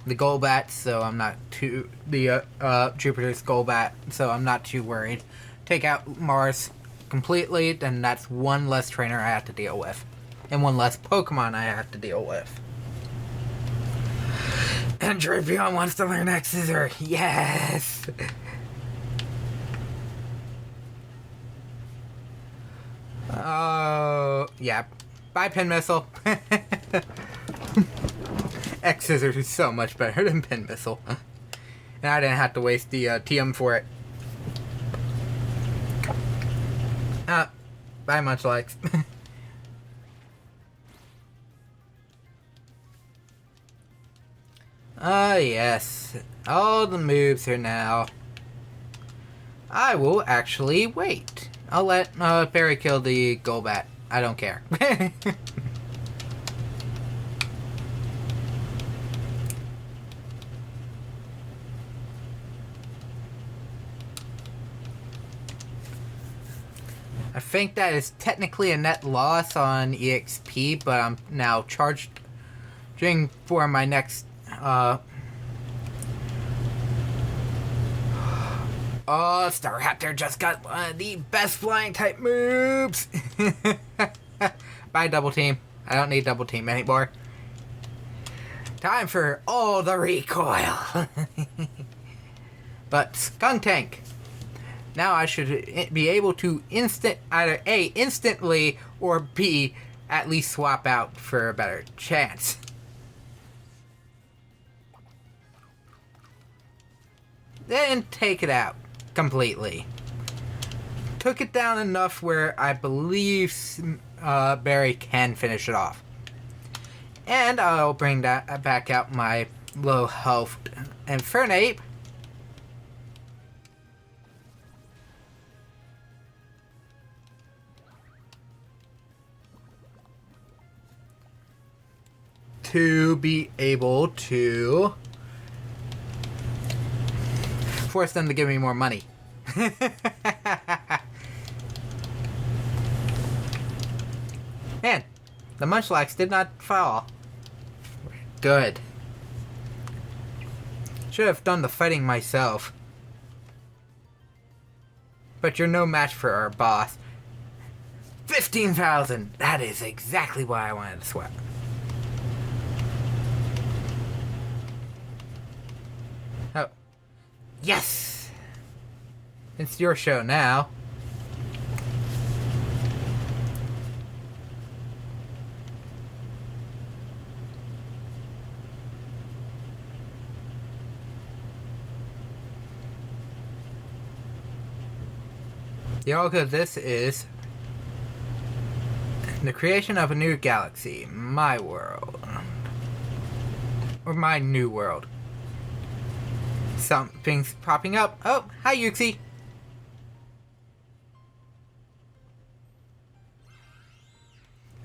the Golbat, so I'm not too Jupiter's Golbat, so I'm not too worried. Take out Mars completely, then that's one less trainer I have to deal with, and one less Pokemon I have to deal with. And Drapion wants to learn X-Scissor. Yes. Oh, yeah. Bye, Pin Missile. X-Scissor is so much better than Pin Missile. And I didn't have to waste the TM for it. Bye, Munchlax. Yes. All the moves are now. I will actually wait. I'll let Barry kill the Golbat. I don't care. I think that is technically a net loss on EXP, but I'm now charging for my next Oh, Staraptor just got one of the best flying type moves! Bye, Double Team. I don't need Double Team anymore. Time for all the recoil! But Skuntank. Now I should be able to either A, instantly, or B, at least swap out for a better chance. Then take it out completely. Took it down enough where I believe Barry can finish it off. And I'll bring that back out my low health Infernape. To be able to force them to give me more money. Man, the Munchlax did not fall. Good. Should have done the fighting myself. But you're no match for our boss. 15,000! That is exactly why I wanted to swap. Oh. Yes! It's your show now. Dialga, this is the creation of a new galaxy. My world. Or my new world. Something's popping up. Oh, hi, Yuxi.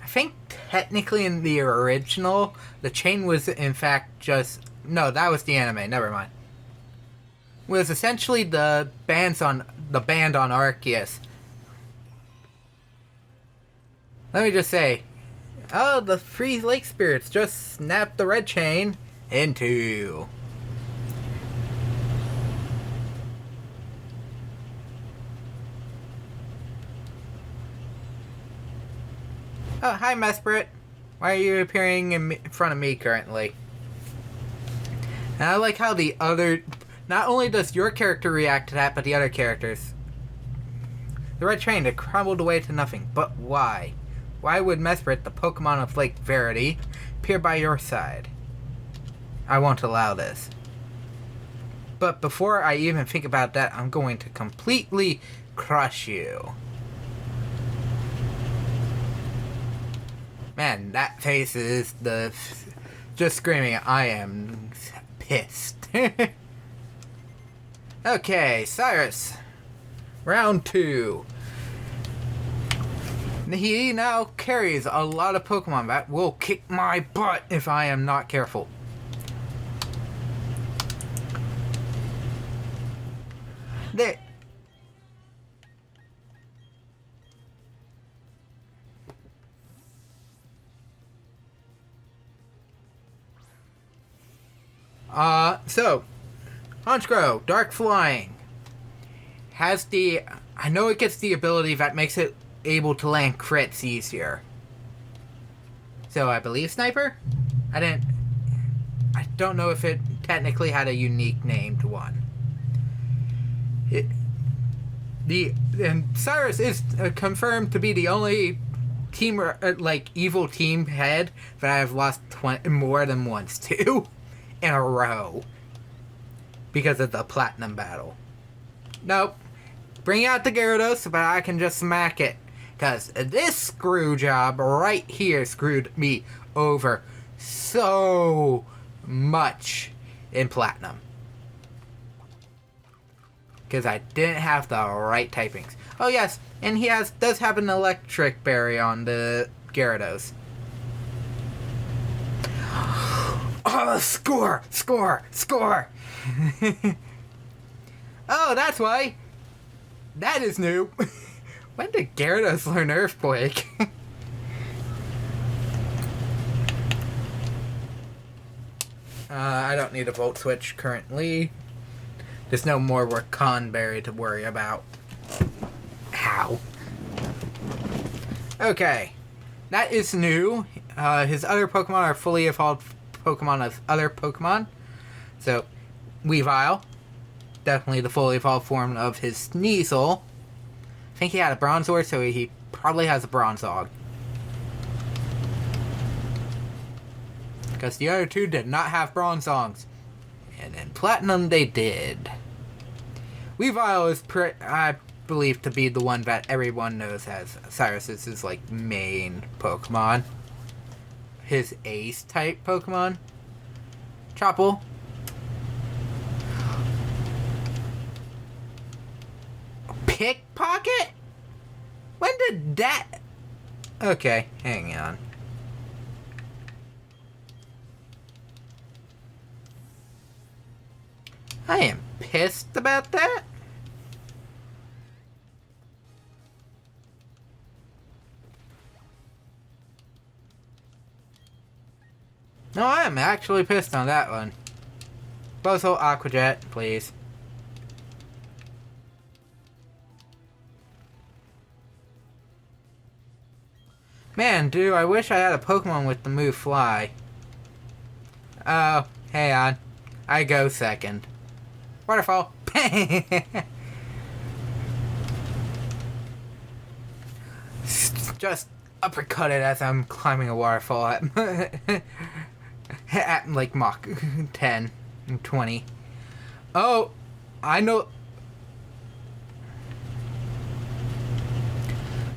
I think technically in the original, the chain was in fact just... No, that was the anime. Never mind. It was essentially the band on Arceus. Let me just say, oh, the three lake spirits just snapped the red chain in two. Oh, hi, Mesprit. Why are you appearing in front of me currently? And I like how the other... Not only does your character react to that, but the other characters. The red train had crumbled away to nothing. But why? Why would Mesprit, the Pokemon of Lake Verity, appear by your side? I won't allow this. But before I even think about that, I'm going to completely crush you. Man, that face is the just screaming. I am pissed. Okay, Cyrus. Round 2. He now carries a lot of Pokemon that will kick my butt if I am not careful. There. So, Honchkrow, Dark Flying, has the... I know it gets the ability that makes it able to land crits easier. So, I believe Sniper? I don't know if it technically had a unique named one. And Cyrus is confirmed to be the only team, evil team head that I have lost more than once to in a row because of the Platinum battle. Nope. Bring out the Gyarados, but I can just smack it. Because this screw job right here screwed me over so much in Platinum. Because I didn't have the right typings. Oh yes, and he does have an electric berry on the Gyarados. Oh, score! Score! Score! Oh, that's why. That is new. When did Gyarados learn Earthquake? I don't need a Volt Switch currently. There's no more Raconberry to worry about. How? Okay. That is new. His other Pokemon are fully evolved Pokemon of other Pokemon. So, Weavile. Definitely the fully evolved form of his Sneasel. I think he had a Bronzor, so he probably has a Bronzong. Because the other two did not have Bronzongs. And in Platinum, they did. Weavile is, I believe, to be the one that everyone knows as Cyrus's main Pokemon. His Ace-type Pokemon. Chople. Pickpocket? When did that... Okay, hang on. I am pissed about that. No, I am actually pissed on that one. Bozo Aqua Jet, please. Man, dude, I wish I had a Pokemon with the move Fly. Oh, hang on. I go second. Waterfall. Just uppercut it as I'm climbing a waterfall at Mach 10 and 20. Oh, I know.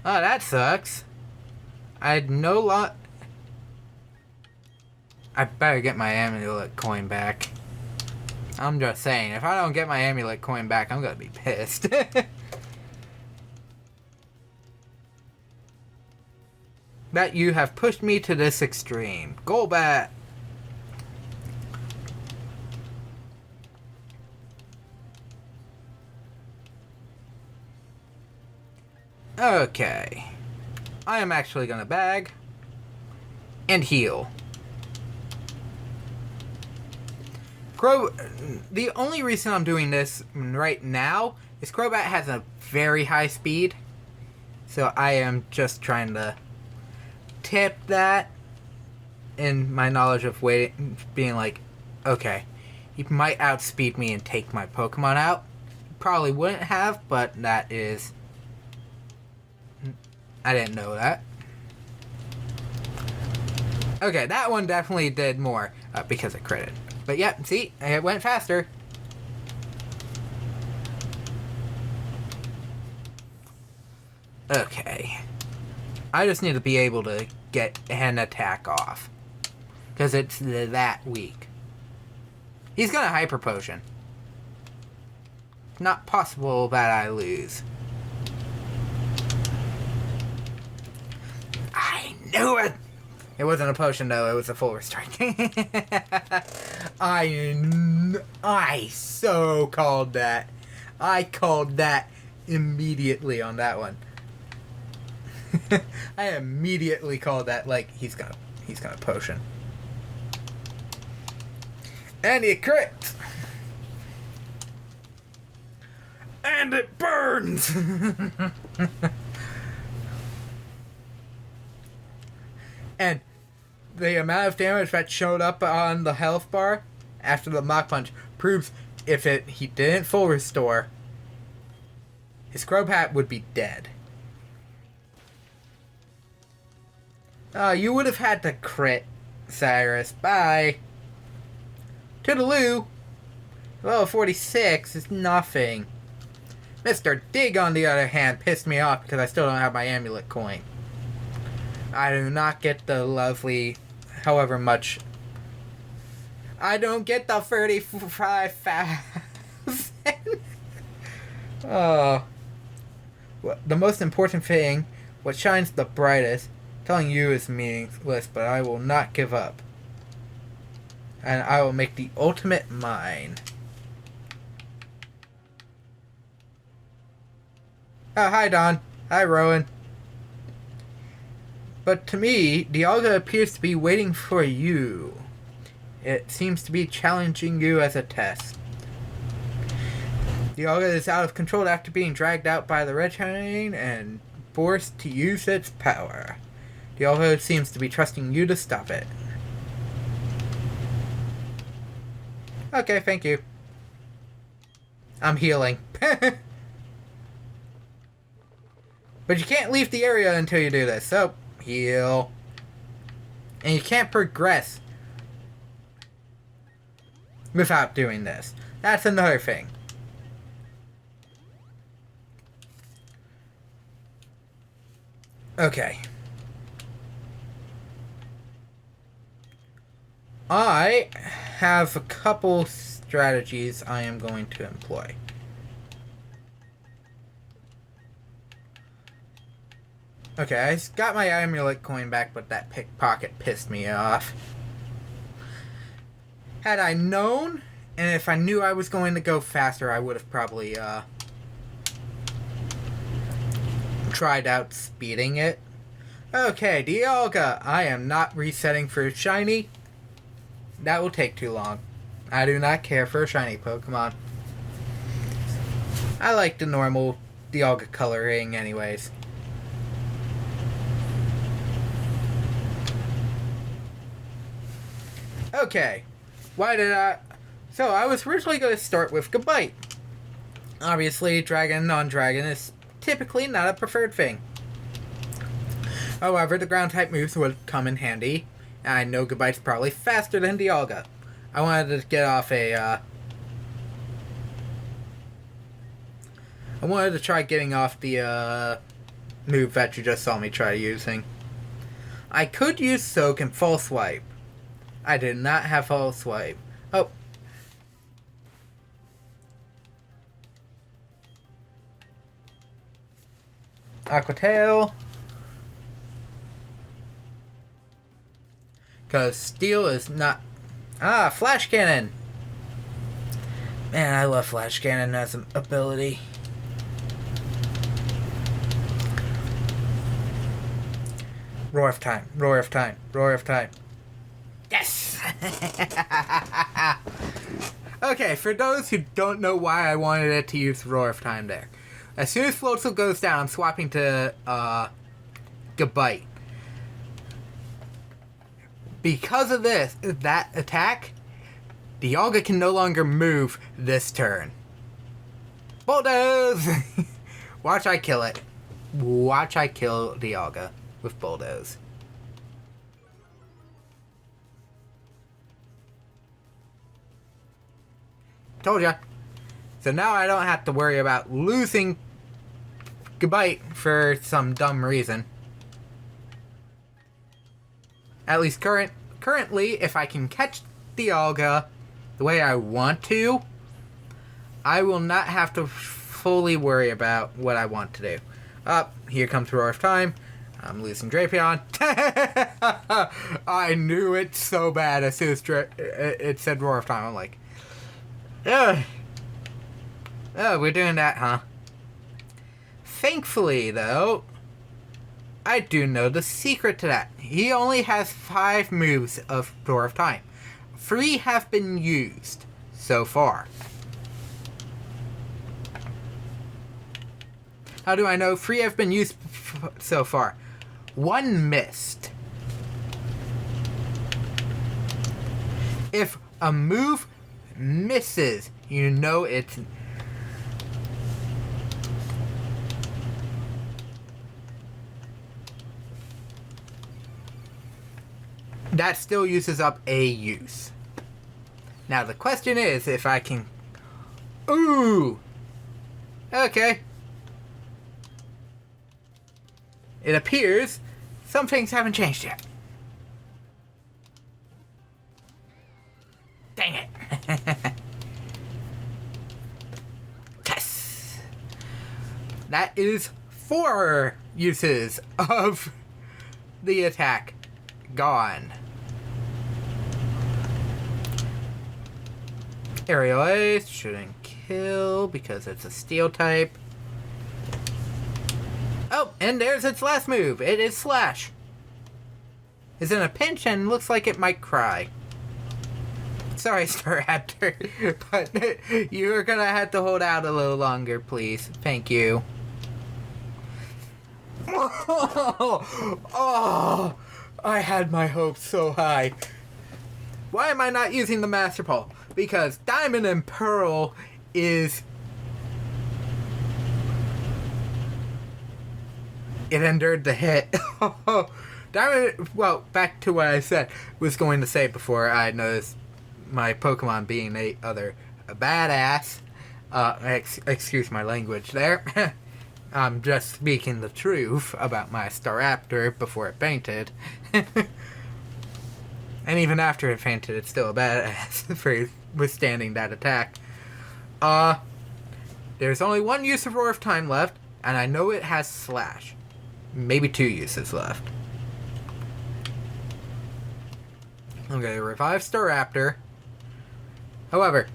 Oh, that sucks. I had no lot. I better get my amulet coin back. I'm just saying, if I don't get my amulet coin back, I'm gonna be pissed. That you have pushed me to this extreme. Golbat! Okay. I am actually gonna bag and heal. The only reason I'm doing this right now is Crobat has a very high speed. So I am just trying to tip that in my knowledge of being like, okay, he might outspeed me and take my Pokemon out. Probably wouldn't have, but that is... I didn't know that. Okay, that one definitely did more because it critted. But yeah, see, it went faster. Okay. I just need to be able to get an attack off. Because it's that weak. He's gonna Hyper Potion. Not possible that I lose. I knew it! It wasn't a potion though, it was a full strike. I so called that. I called that immediately on that one. I immediately called that like he's gonna potion. And it crits! And it burns! And the amount of damage that showed up on the health bar after the Mach Punch proves if he didn't full restore, his Scrub Hat would be dead. You would have had to crit, Cyrus. Bye. Toodaloo. Level 46 is nothing. Mr. Dig, on the other hand, pissed me off because I still don't have my amulet coin. I do not get the lovely, however much. I don't get the 35,000. Oh. Well, the most important thing, what shines the brightest, telling you is meaningless, but I will not give up. And I will make the ultimate mine. Oh, hi, Don. Hi, Rowan. But to me, Dialga appears to be waiting for you. It seems to be challenging you as a test. Dialga is out of control after being dragged out by the red train and forced to use its power. Dialga seems to be trusting you to stop it. Okay, thank you. I'm healing. But you can't leave the area until you do this, so heal. And you can't progress without doing this. That's another thing. Okay. I have a couple strategies I am going to employ. Okay, I got my amulet coin back, but that pickpocket pissed me off. Had I known, and if I knew I was going to go faster, I would have probably tried out speeding it. Okay, Dialga, I am not resetting for shiny. That will take too long. I do not care for a shiny Pokemon. I like the normal Dialga coloring anyways. Okay, so I was originally going to start with Gabite. Obviously, Dragon on Dragon is typically not a preferred thing. However, the ground type moves would come in handy, and I know Gabite's probably faster than Dialga. I wanted to get off I wanted to try getting off the move that you just saw me try using. I could use Soak and False Swipe. I did not have False Swipe. Oh. Aqua Tail. Because Steel is not... Ah, Flash Cannon! Man, I love Flash Cannon as an ability. Roar of Time, Roar of Time, Roar of Time. Yes! Okay, for those who don't know why I wanted it to use Roar of Time there. As soon as Floatzel goes down, I'm swapping to Gabite. Because of that attack, Dialga can no longer move this turn. Bulldoze! Watch I kill it. Watch I kill Dialga with Bulldoze. Told ya. So now I don't have to worry about losing Gabite for some dumb reason. At least currently, if I can catch Dialga the way I want to, I will not have to fully worry about what I want to do. Here comes Roar of Time. I'm losing Drapion. I knew it so bad as soon as it said Roar of Time. I'm like, ugh. Oh, we're doing that, huh? Thankfully, though, I do know the secret to that. He only has 5 moves of Roar of Time. 3 have been used so far. How do I know 3 have been used so far? 1 missed. If a move misses, you know it's... That still uses up a use. Now the question is if I can... Ooh! Okay. It appears some things haven't changed yet. Dang it. Yes. That is 4 uses of the attack gone. Aerial Ace shouldn't kill because it's a steel type. Oh, and there's its last move. It is Slash. It's in a pinch and looks like it might cry. Sorry, Staraptor, but you're gonna have to hold out a little longer, please. Thank you. Oh, I had my hopes so high. Why am I not using the Master Ball? Because Diamond and Pearl is... It endured the hit. Diamond... Well, back to what I said, was going to say before I noticed my Pokemon being a badass. Excuse my language there. I'm just speaking the truth about my Staraptor before it fainted. And even after it fainted, it's still a badass for withstanding that attack. There's only 1 use of Roar of Time left, and I know it has Slash. Maybe 2 uses left. I'm going to revive Staraptor. However,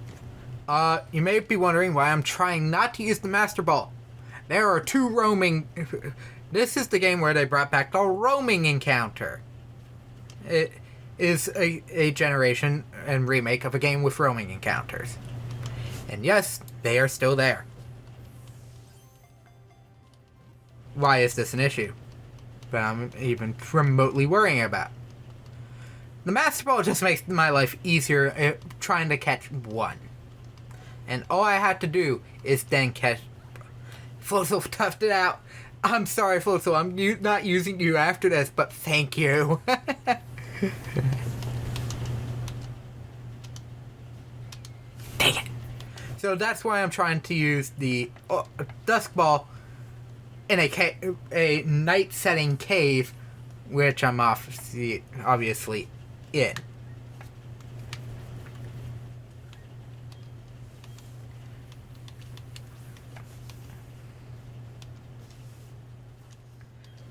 you may be wondering why I'm trying not to use the Master Ball. There are 2 roaming... This is the game where they brought back the roaming encounter. It is a generation and remake of a game with roaming encounters. And yes, they are still there. Why is this an issue that I'm even remotely worrying about? The Master Ball just makes my life easier trying to catch 1. And all I had to do is then catch... Floatzel toughed it out. I'm sorry, Floatzel. I'm not using you after this, but thank you. Dang it. So that's why I'm trying to use the Dusk Ball in a night setting cave, which I'm obviously in.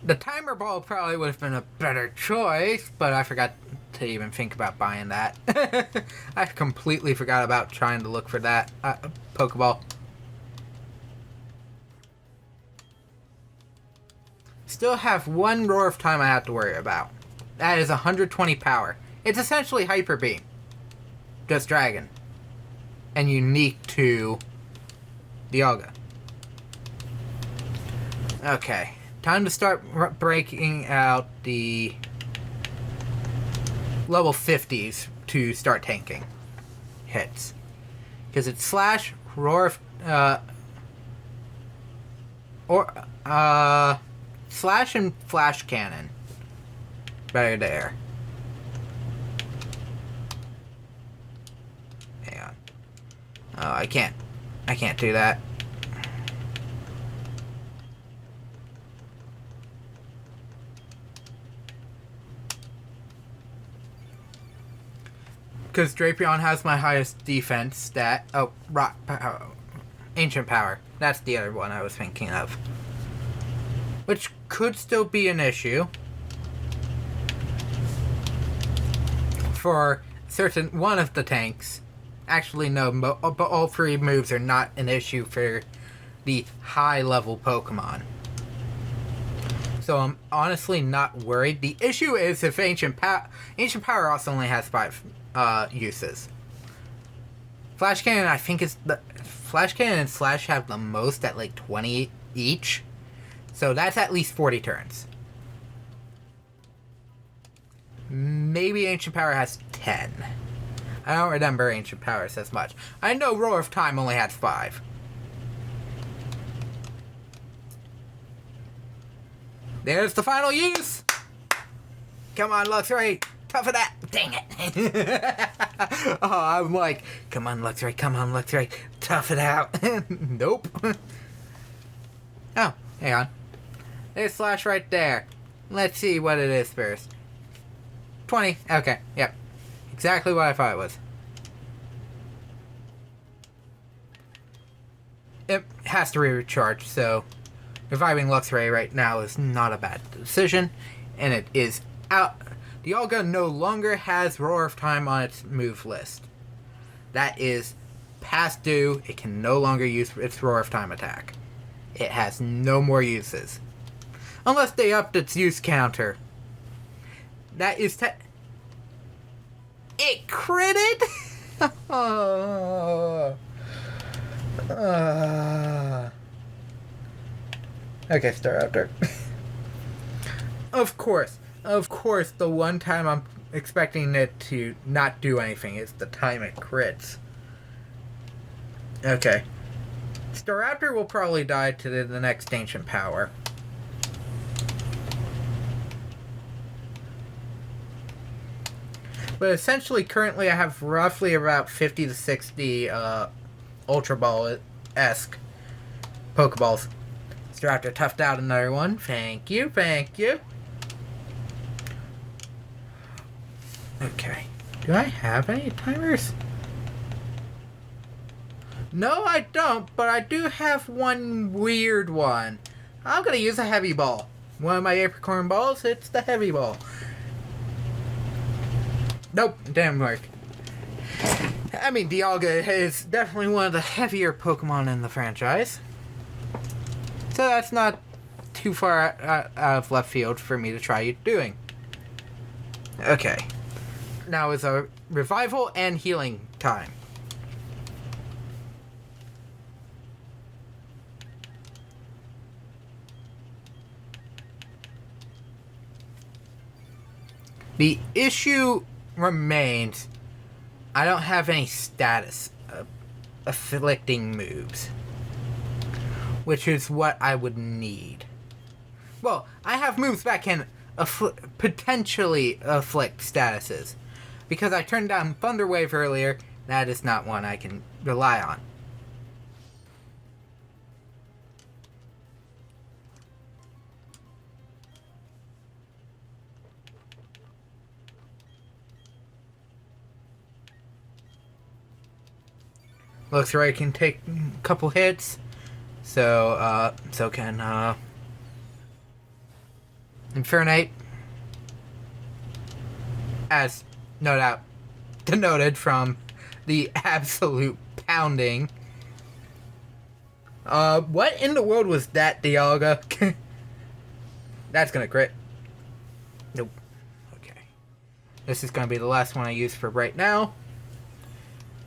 The Timer Ball probably would have been a better choice, but I forgot to even think about buying that. I completely forgot about trying to look for that Pokeball. Still have 1 Roar of Time I have to worry about. That is 120 power. It's essentially Hyper Beam. Just Dragon. And unique to Dialga. Okay. Time to start breaking out the level 50s to start tanking hits. Because it's Slash, Roar, Slash and Flash Cannon. Right there. Hang on. Oh, I can't do that. because Drapion has my highest defense stat. Oh, Ancient Power. That's the other one I was thinking of. Which could still be an issue for certain one of the tanks. Actually, no, but all three moves are not an issue for the high-level Pokemon. So I'm honestly not worried. The issue is if Ancient Power also only has 5 uses. Flash Cannon, I think Flash Cannon and Slash have the most at like 20 each. So that's at least 40 turns. Maybe Ancient Power has 10. I don't remember Ancient Power says much. I know Roar of Time only had 5. There's the final use! Come on, Luxray! Tough of that! Dang it! Oh, I'm like, come on, Luxray, come on, Luxray, tough it out. Nope. Oh, hang on. There's Slash right there. Let's see what it is first. 20. Okay, yep. Exactly what I thought it was. It has to recharge, so reviving Luxray right now is not a bad decision. And it is out. Dialga no longer has Roar of Time on its move list. That is past due. It can no longer use its Roar of Time attack. It has no more uses. Unless they upped its use counter. That is it critted? Okay, Staraptor. Of course, the one time I'm expecting it to not do anything is the time it crits. Okay. Staraptor will probably die to the next Ancient Power. But essentially, currently I have roughly about 50 to 60 Ultra Ball-esque Pokeballs. Staraptor toughed out another one. Thank you, thank you. Okay. Do I have any timers? No, I don't, but I do have one weird one. I'm going to use a Heavy Ball. One of my Apricorn balls, it's the Heavy Ball. Nope, didn't work. I mean, Dialga is definitely one of the heavier Pokemon in the franchise. So that's not too far out of left field for me to try doing. Okay. Now is a revival and healing time. The issue remains, I don't have any status afflicting moves, which is what I would need. Well, I have moves that can potentially afflict statuses, because I turned down Thunder Wave earlier. That is not one I can rely on. Looks like I can take a couple hits, so can Infernape, as no doubt denoted from the absolute pounding. What in the world was that, Dialga? That's gonna crit. Nope. Okay. This is gonna be the last one I use for right now.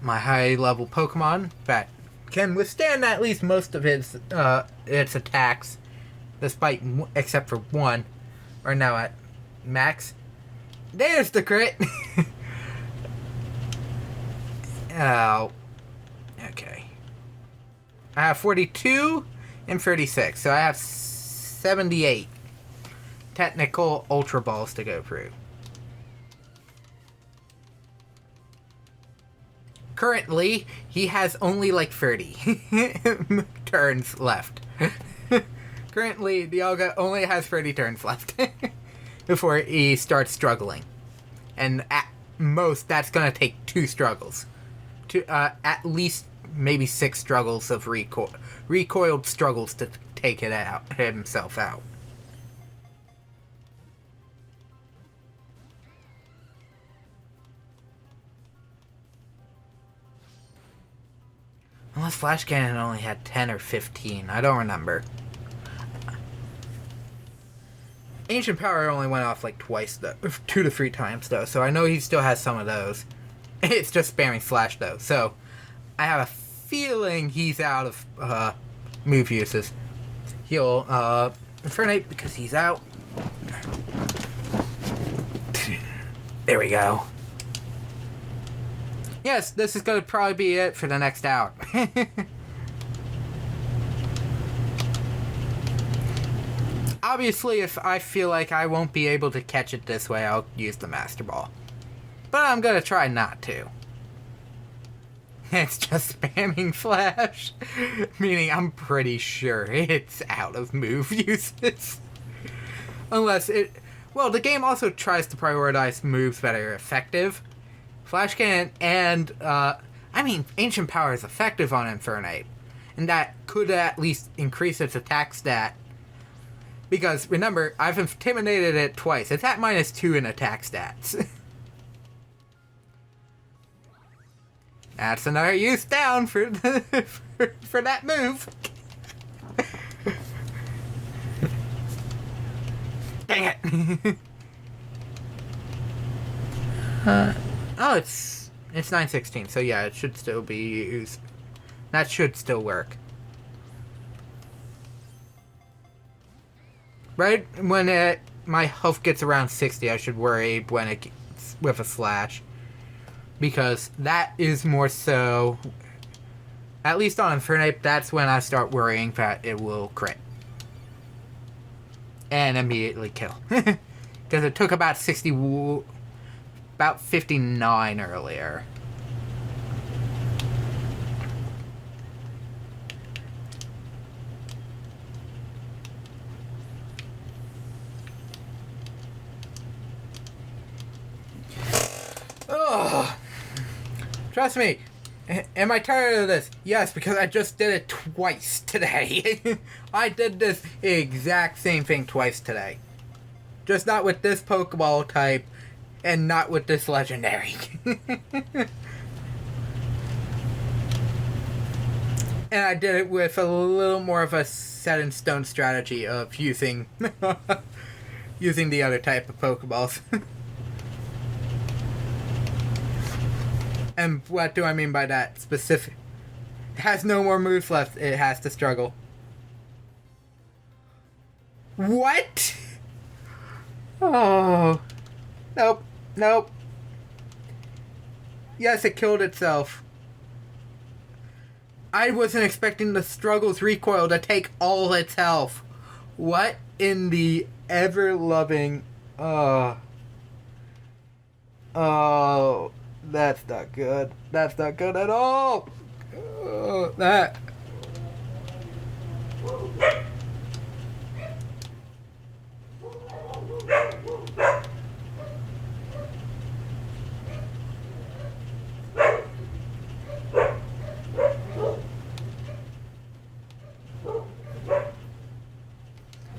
My high-level Pokemon that can withstand at least most of its attacks, despite except for one, are now at max. There's the crit. Oh, okay. I have 42 and 36, so I have 78 technical Ultra Balls to go through. Currently, he has only like 30 turns left. Currently, Dialga only has 30 turns left before he starts struggling. And most, that's going to take 2 struggles. At least maybe 6 struggles of recoiled struggles to take it out, himself out. Unless Flash Cannon only had 10 or 15. I don't remember. Ancient Power only went off like twice, though. 2 to 3 times, though. So I know he still has some of those. It's just spamming Flash, though. So I have a feeling he's out of move uses. He'll Infernate because he's out. There we go. Yes, this is going to probably be it for the next hour. Obviously, if I feel like I won't be able to catch it this way, I'll use the Master Ball. But I'm going to try not to. It's just spamming Flash. Meaning I'm pretty sure it's out of move uses. Unless it... Well, the game also tries to prioritize moves that are effective. Flash Cannon and, Ancient Power is effective on Infernate. And that could at least increase its attack stat. Because, remember, I've intimidated it twice. It's at -2 in attack stats. That's another use down for for that move. Dang it! Oh, it's 9:16, so yeah, it should still be used. That should still work. Right when my health gets around 60, I should worry when it gets with a slash. Because that is more so, at least on Infernate, that's when I start worrying that it will crit. And immediately kill. Because it took about 59 earlier. Ugh. Trust me. Am I tired of this? Yes, because I just did it twice today. I did this exact same thing twice today. Just not with this Pokeball type, and not with this legendary. And I did it with a little more of a set-in-stone strategy of using using the other type of Pokeballs. And what do I mean by that? Specific. It has no more moves left. It has to struggle. What? Oh. Nope. Nope. Yes, it killed itself. I wasn't expecting the struggle's recoil to take all its health. What in the ever-loving... Oh, that's not good. That's not good at all. That...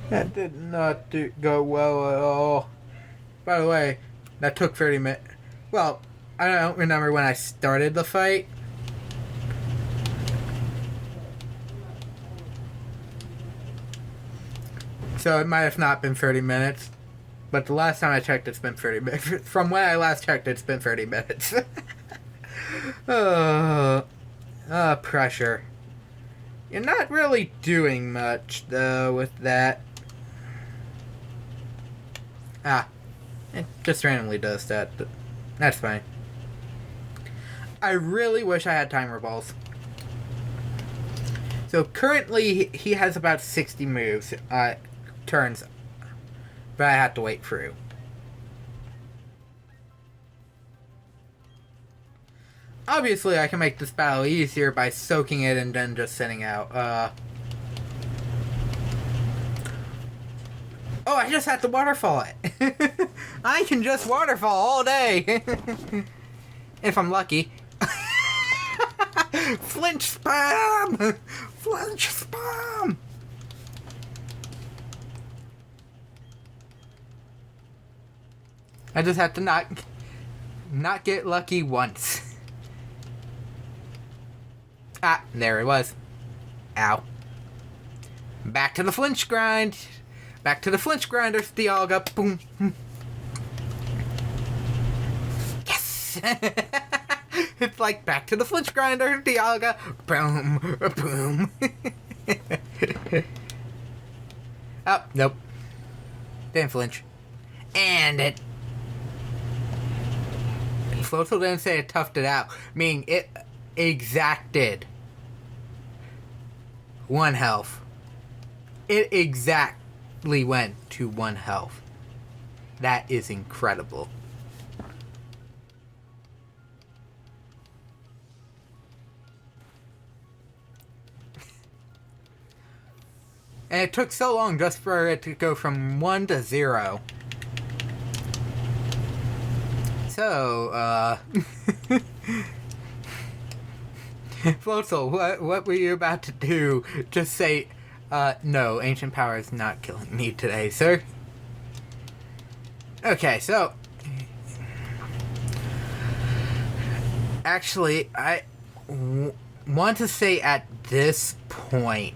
That did not go well at all. By the way, that took 30 minutes. Well, I don't remember when I started the fight. So it might have not been 30 minutes. But the last time I checked, it's been 30 minutes. From when I last checked, it's been 30 minutes. Pressure. You're not really doing much, though, with that. It just randomly does that, but that's fine. I really wish I had timer balls. So currently he has about 60 moves, turns, but I have to wait through. Obviously I can make this battle easier by soaking it and then just sending out, Oh, I just had to waterfall it. I can just waterfall all day. If I'm lucky. Flinch spam! Flinch spam! I just have to not get lucky once. Ah, there it was. Ow. Back to the flinch grind. Back to the flinch grinders, Dialga. Boom. Yes! It's like back to the flinch grinder, Dialga. Boom. Boom. Oh, nope. Didn't flinch. And it. Floatzel didn't say it toughed it out, meaning it exacted 1 health. It exactly went to 1 health. That is incredible. And it took so long just for it to go from 1 to 0. So, Floatzel, what were you about to do? Just say, no, Ancient Power is not killing me today, sir. Okay, so... Actually, I want to say at this point...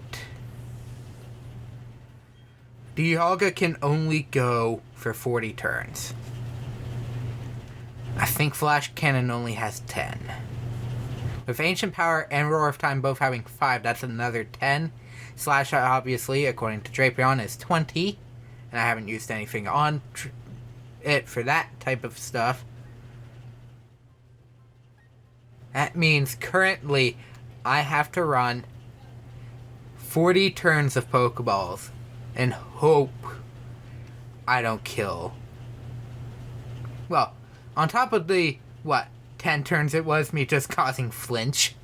Dialga can only go for 40 turns. I think Flash Cannon only has 10. With Ancient Power and Roar of Time both having 5, that's another 10. Slash, obviously, according to Drapion, is 20. And I haven't used anything on it for that type of stuff. That means currently I have to run 40 turns of Pokeballs and hope I don't kill. Well, on top of the, 10 turns it was me just causing flinch.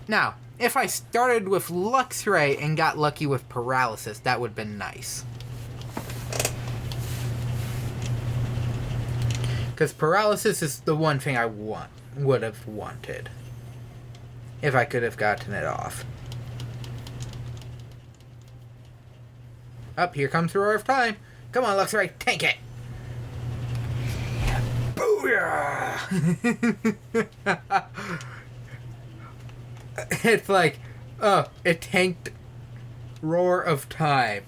Now, if I started with Luxray and got lucky with Paralysis, that would have been nice. Because Paralysis is the one thing I would have wanted. If I could have gotten it off. Up, here comes the Roar of Time. Come on, Luxray, tank it! Booyah! It's like, oh, it tanked Roar of Time.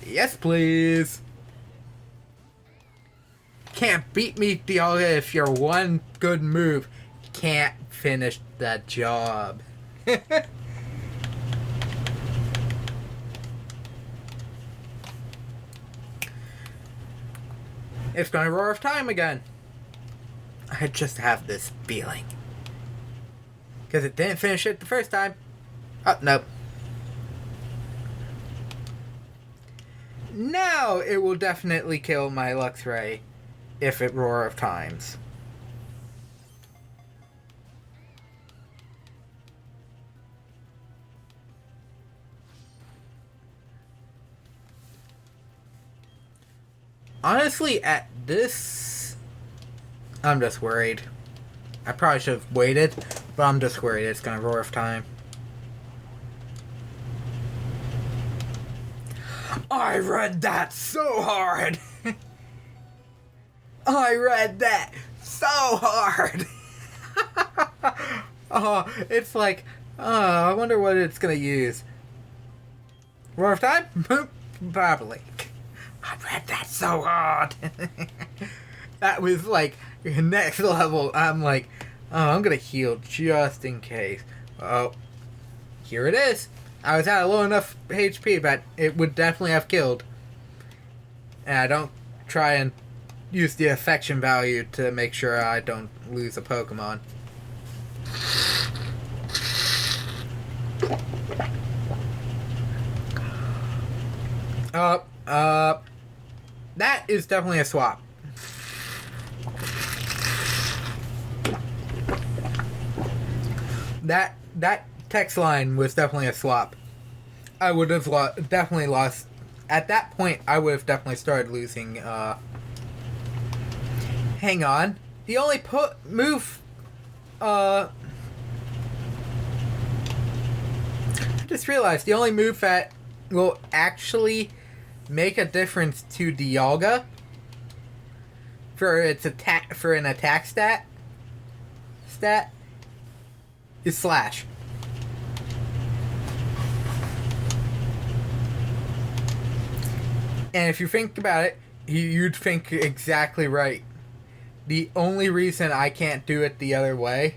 Yes, please. Can't beat me, Dialga, if your one good move can't finish the job. It's gonna Roar of Time again. I just have this feeling. Because it didn't finish it the first time. Oh, nope. Now it will definitely kill my Luxray if it Roar of Times. Honestly, at this, I'm just worried. I probably should have waited, but I'm just worried it's gonna Roar of Time. I read that so hard! I read that so hard! Oh, it's like, oh, I wonder what it's gonna use. Roar of Time? Probably. I read that so hard. That was like next level. I'm like, oh, I'm gonna heal just in case. Oh, here it is. I was at a low enough HP that it would definitely have killed. And I don't try and use the affection value to make sure I don't lose a Pokemon. That is definitely a swap. That text line was definitely a swap. I would have definitely lost at that point, I would have definitely started losing, hang on. The only move, I just realized the only move that will actually make a difference to Dialga for its attack, for an attack stat is Slash. And if you think about it, you'd think exactly right. The only reason I can't do it the other way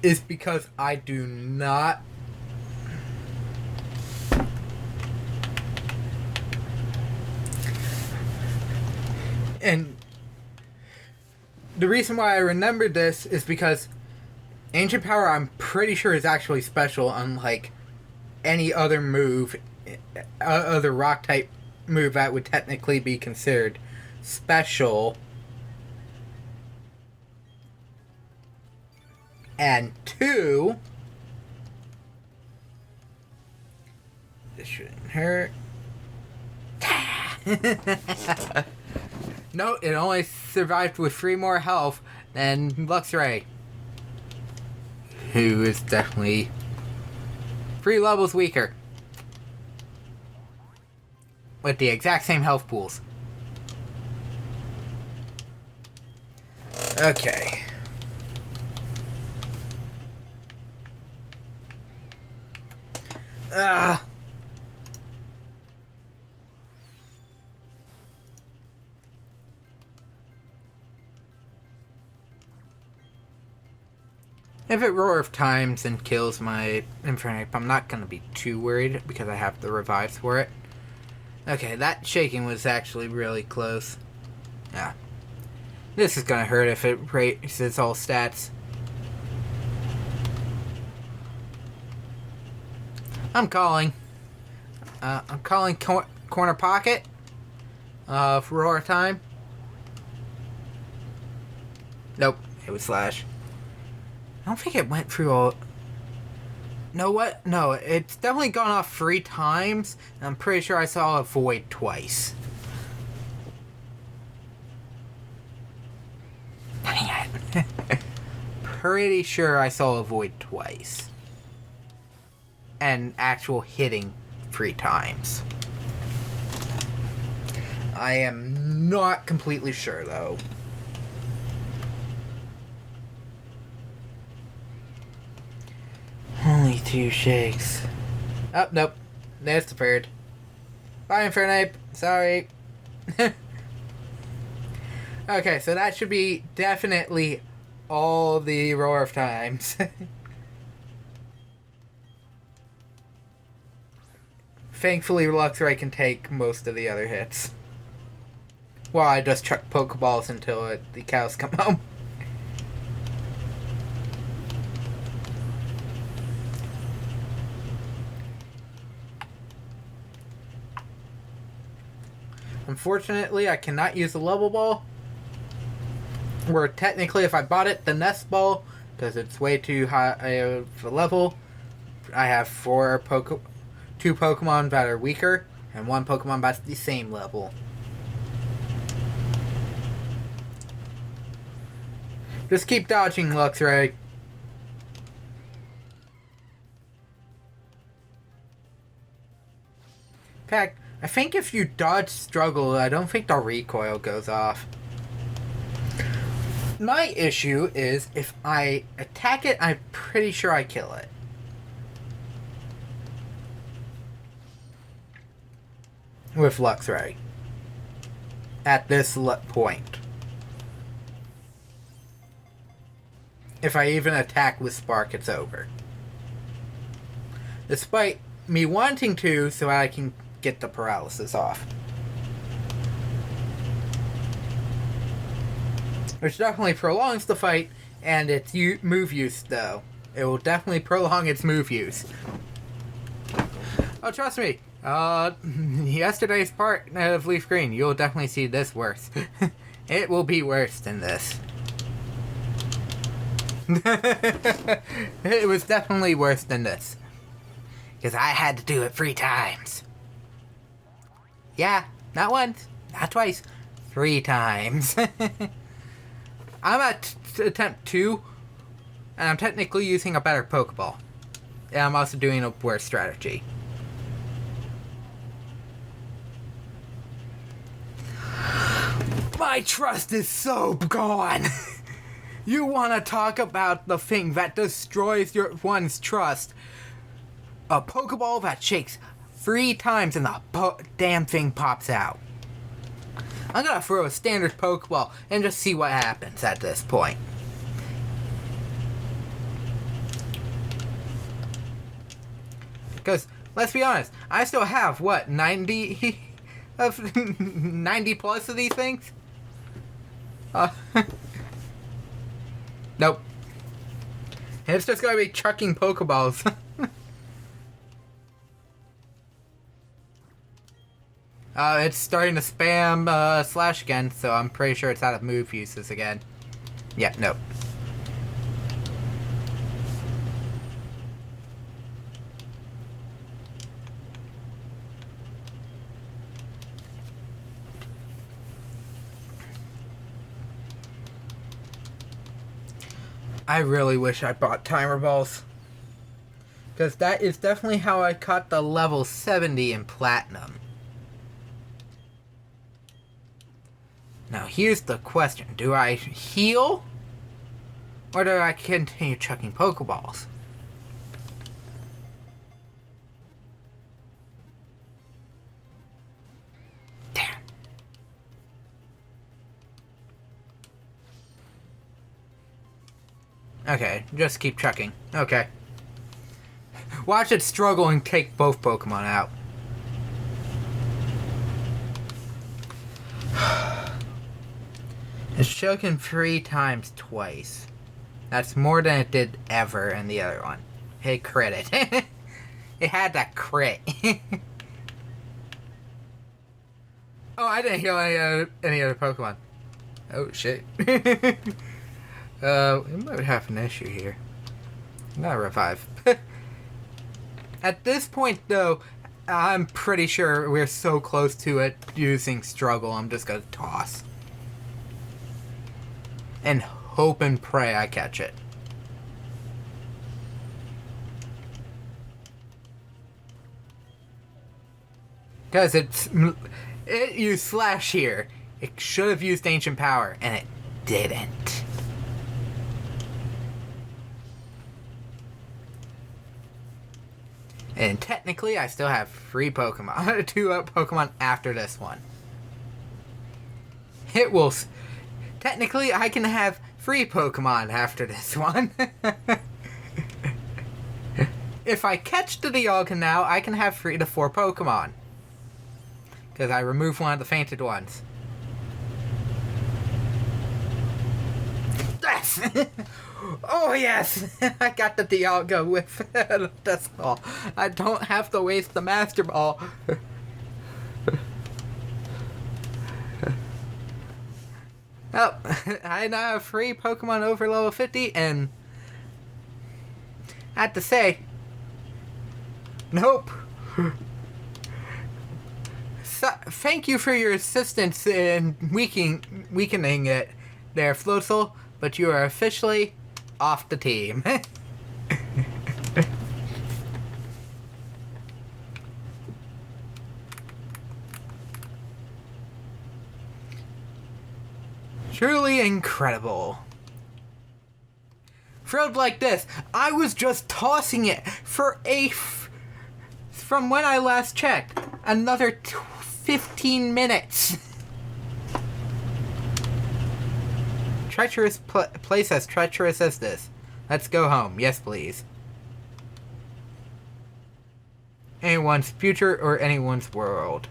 is because I do not and the reason why I remembered this is because Ancient Power, I'm pretty sure, is actually special, unlike any other move, other rock type move that would technically be considered special. And 2, this shouldn't hurt. No, it only survived with 3 more health than Luxray, who is definitely 3 levels weaker, with the exact same health pools. Okay. If it Roar of Times and kills my Infernape, I'm not going to be too worried because I have the revives for it. Okay, that shaking was actually really close. Yeah. This is going to hurt if it raises all stats. I'm calling. I'm calling Corner Pocket for Roar Time. Nope, it was Slash. I don't think it went through all... No, what? No, it's definitely gone off 3 times. And I'm pretty sure I saw a Void twice. Dang it. Pretty sure I saw a Void twice. And actual hitting 3 times. I am not completely sure, though. Only 2 shakes. Oh, nope. There's the bird. Bye, Infernape. Sorry. Okay, so that should be definitely all the Roar of Times. Thankfully, Luxray can take most of the other hits. Well, I just chuck Pokeballs until the cows come home. Unfortunately, I cannot use the level ball. Where technically, if I bought it, the nest ball, because it's way too high of a level, I have 2 Pokemon that are weaker, and 1 Pokemon that's the same level. Just keep dodging, Luxray. In fact, I think if you dodge struggle, I don't think the recoil goes off. My issue is if I attack it, I'm pretty sure I kill it. With Luxray. At this point. If I even attack with Spark, it's over. Despite me wanting to, so I can get the paralysis off. Which definitely prolongs the fight, and its move use, though. It will definitely prolong its move use. Oh, trust me. Yesterday's part of Leaf Green, you'll definitely see this worse. It will be worse than this. It was definitely worse than this. Because I had to do it 3 times. Yeah, not once, not twice, 3 times. I'm at attempt 2, and I'm technically using a better Pokeball. And I'm also doing a worse strategy. My trust is so gone. You want to talk about the thing that destroys one's trust? A Pokeball that shakes 3 times and the damn thing pops out. I'm gonna throw a standard Pokeball and just see what happens at this point. Because, let's be honest, I still have, what, 90 of 90 plus of these things? Nope. It's just gonna be chucking Pokeballs. It's starting to spam Slash again, so I'm pretty sure it's out of move uses again. Yeah, nope. I really wish I bought timer balls. Because that is definitely how I caught the level 70 in Platinum. Now here's the question. Do I heal? Or do I continue chucking Pokeballs? Damn. Okay, just keep chucking. Okay. Watch it struggle and take both Pokemon out. It's choking 3 times twice. That's more than it did ever in the other one. It crit it. It had that crit. Oh, I didn't heal any other Pokemon. Oh, shit. We might have an issue here. Not revive. At this point, though, I'm pretty sure we're so close to it using Struggle, I'm just gonna toss. And hope and pray I catch it. Because it used Slash here. It should have used Ancient Power, and it didn't. And technically, I still have 3 Pokemon. 2 Pokemon after this one. It will... Technically, I can have 3 Pokemon after this one. If I catch the Dialga now, I can have 3 to 4 Pokemon. Because I removed one of the fainted ones. Yes! Oh yes! I got the Dialga with this ball. I don't have to waste the Master Ball. Oh, I now have 3 Pokemon over level 50, and I have to say, nope. So, thank you for your assistance in weakening it there, Floatzel, but you are officially off the team. Truly incredible. Thrilled like this, I was just tossing it for from when I last checked, another 15 minutes. Treacherous place as treacherous as this. Let's go home. Yes, please. Anyone's future or anyone's world.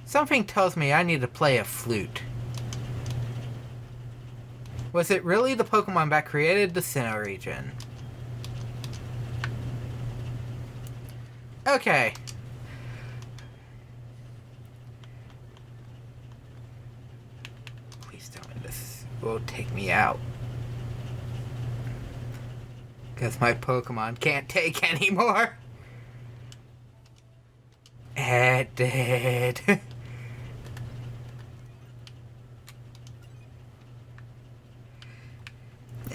Something tells me I need to play a flute. Was it really the Pokemon that created the Sinnoh region? Okay, this will take me out. Because my Pokemon can't take anymore. It did. And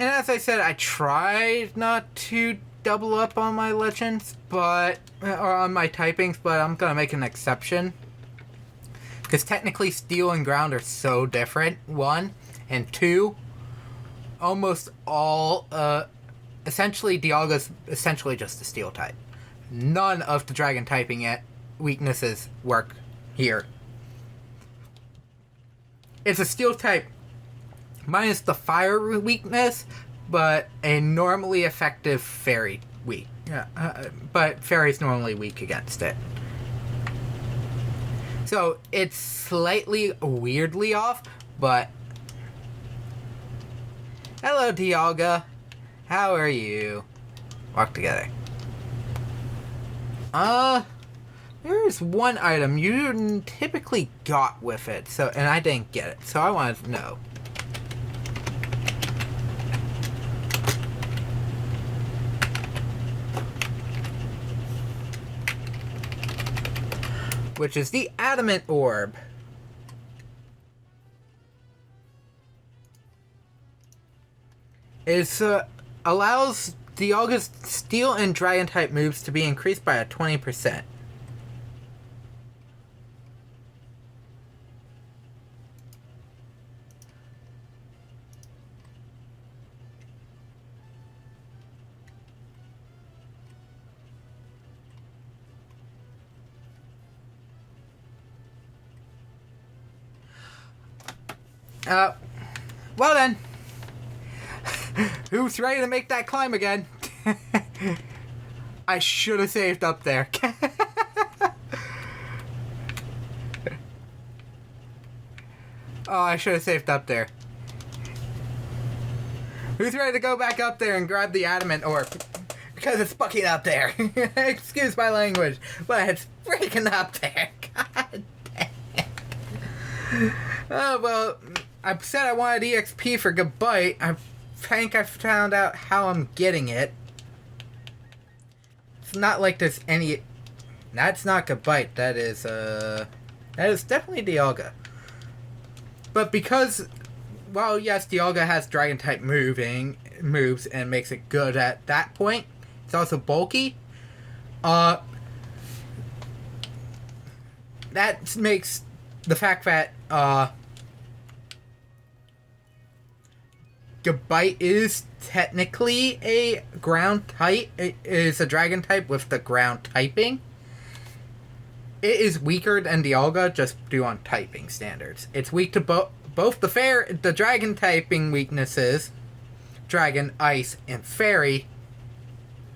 as I said, I tried not to double up on my legends, or on my typings, but I'm gonna make an exception. Because technically Steel and Ground are so different, one. And two, almost all, essentially Dialga's essentially just a Steel type. None of the Dragon typing weaknesses work here. It's a Steel type minus the fire weakness, but a normally effective fairy weak. But fairy's normally weak against it. So it's slightly weirdly off, but... Hello, Dialga. How are you? Walk together. There's one item you typically got with it, and I didn't get it, so I wanted to know. Which is the Adamant Orb. It allows Dialga's Steel and Dragon type moves to be increased by 20%. Well then. Who's ready to make that climb again? I should have saved up there. Oh, I should have saved up there. Who's ready to go back up there and grab the Adamant Orb? Because it's fucking up there. Excuse my language, but it's freaking up there. God damn it. Oh, well, I said I wanted EXP for Goodbye. I think I found out how I'm getting it. It's not like there's any... That's not Goodbye. That is definitely Dialga. But because... Well, yes, Dialga has Dragon-type moves and makes it good at that point. It's also bulky. That makes the fact that, Goodbye is technically a ground type. It is a Dragon type with the ground typing. It is weaker than Dialga just due on typing standards. It's weak to both the Dragon typing weaknesses, Dragon, Ice, and Fairy.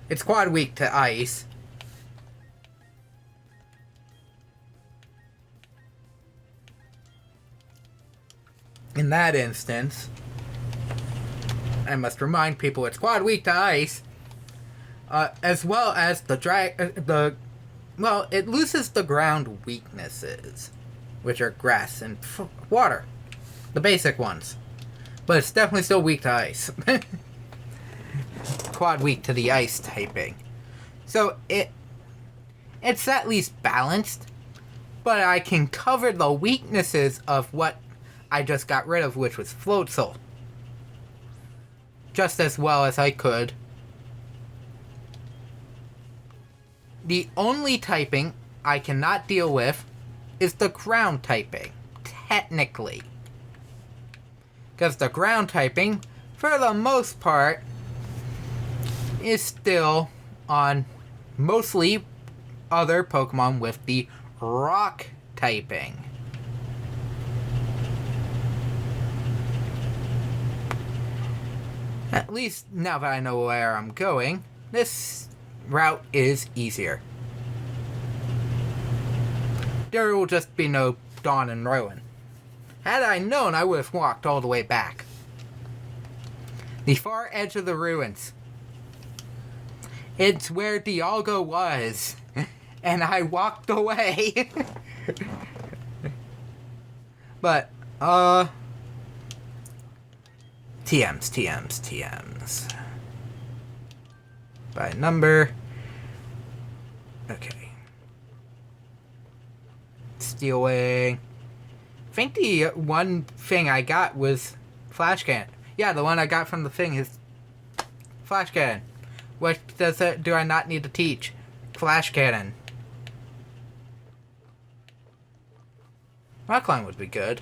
It's quad weak to Ice. In that instance, I must remind people it's quad weak to Ice, as well as well, it loses the ground weaknesses, which are grass and water, the basic ones, but it's definitely still weak to Ice. Quad weak to the Ice typing, so it's at least balanced, but I can cover the weaknesses of what I just got rid of, which was Floatzel, just as well as I could. The only typing I cannot deal with is the ground typing, technically. Because the ground typing, for the most part, is still on mostly other Pokemon with the rock typing. At least now that I know where I'm going, this route is easier. There will just be no Dawn and Rowan. Had I known, I would have walked all the way back. The far edge of the ruins. It's where Dialga was, and I walked away. TMs. By number. Okay. Steel Wing. I think the one thing I got was Flash Cannon. Yeah, the one I got from the thing is Flash Cannon. What do I not need to teach? Flash Cannon. Rockline would be good.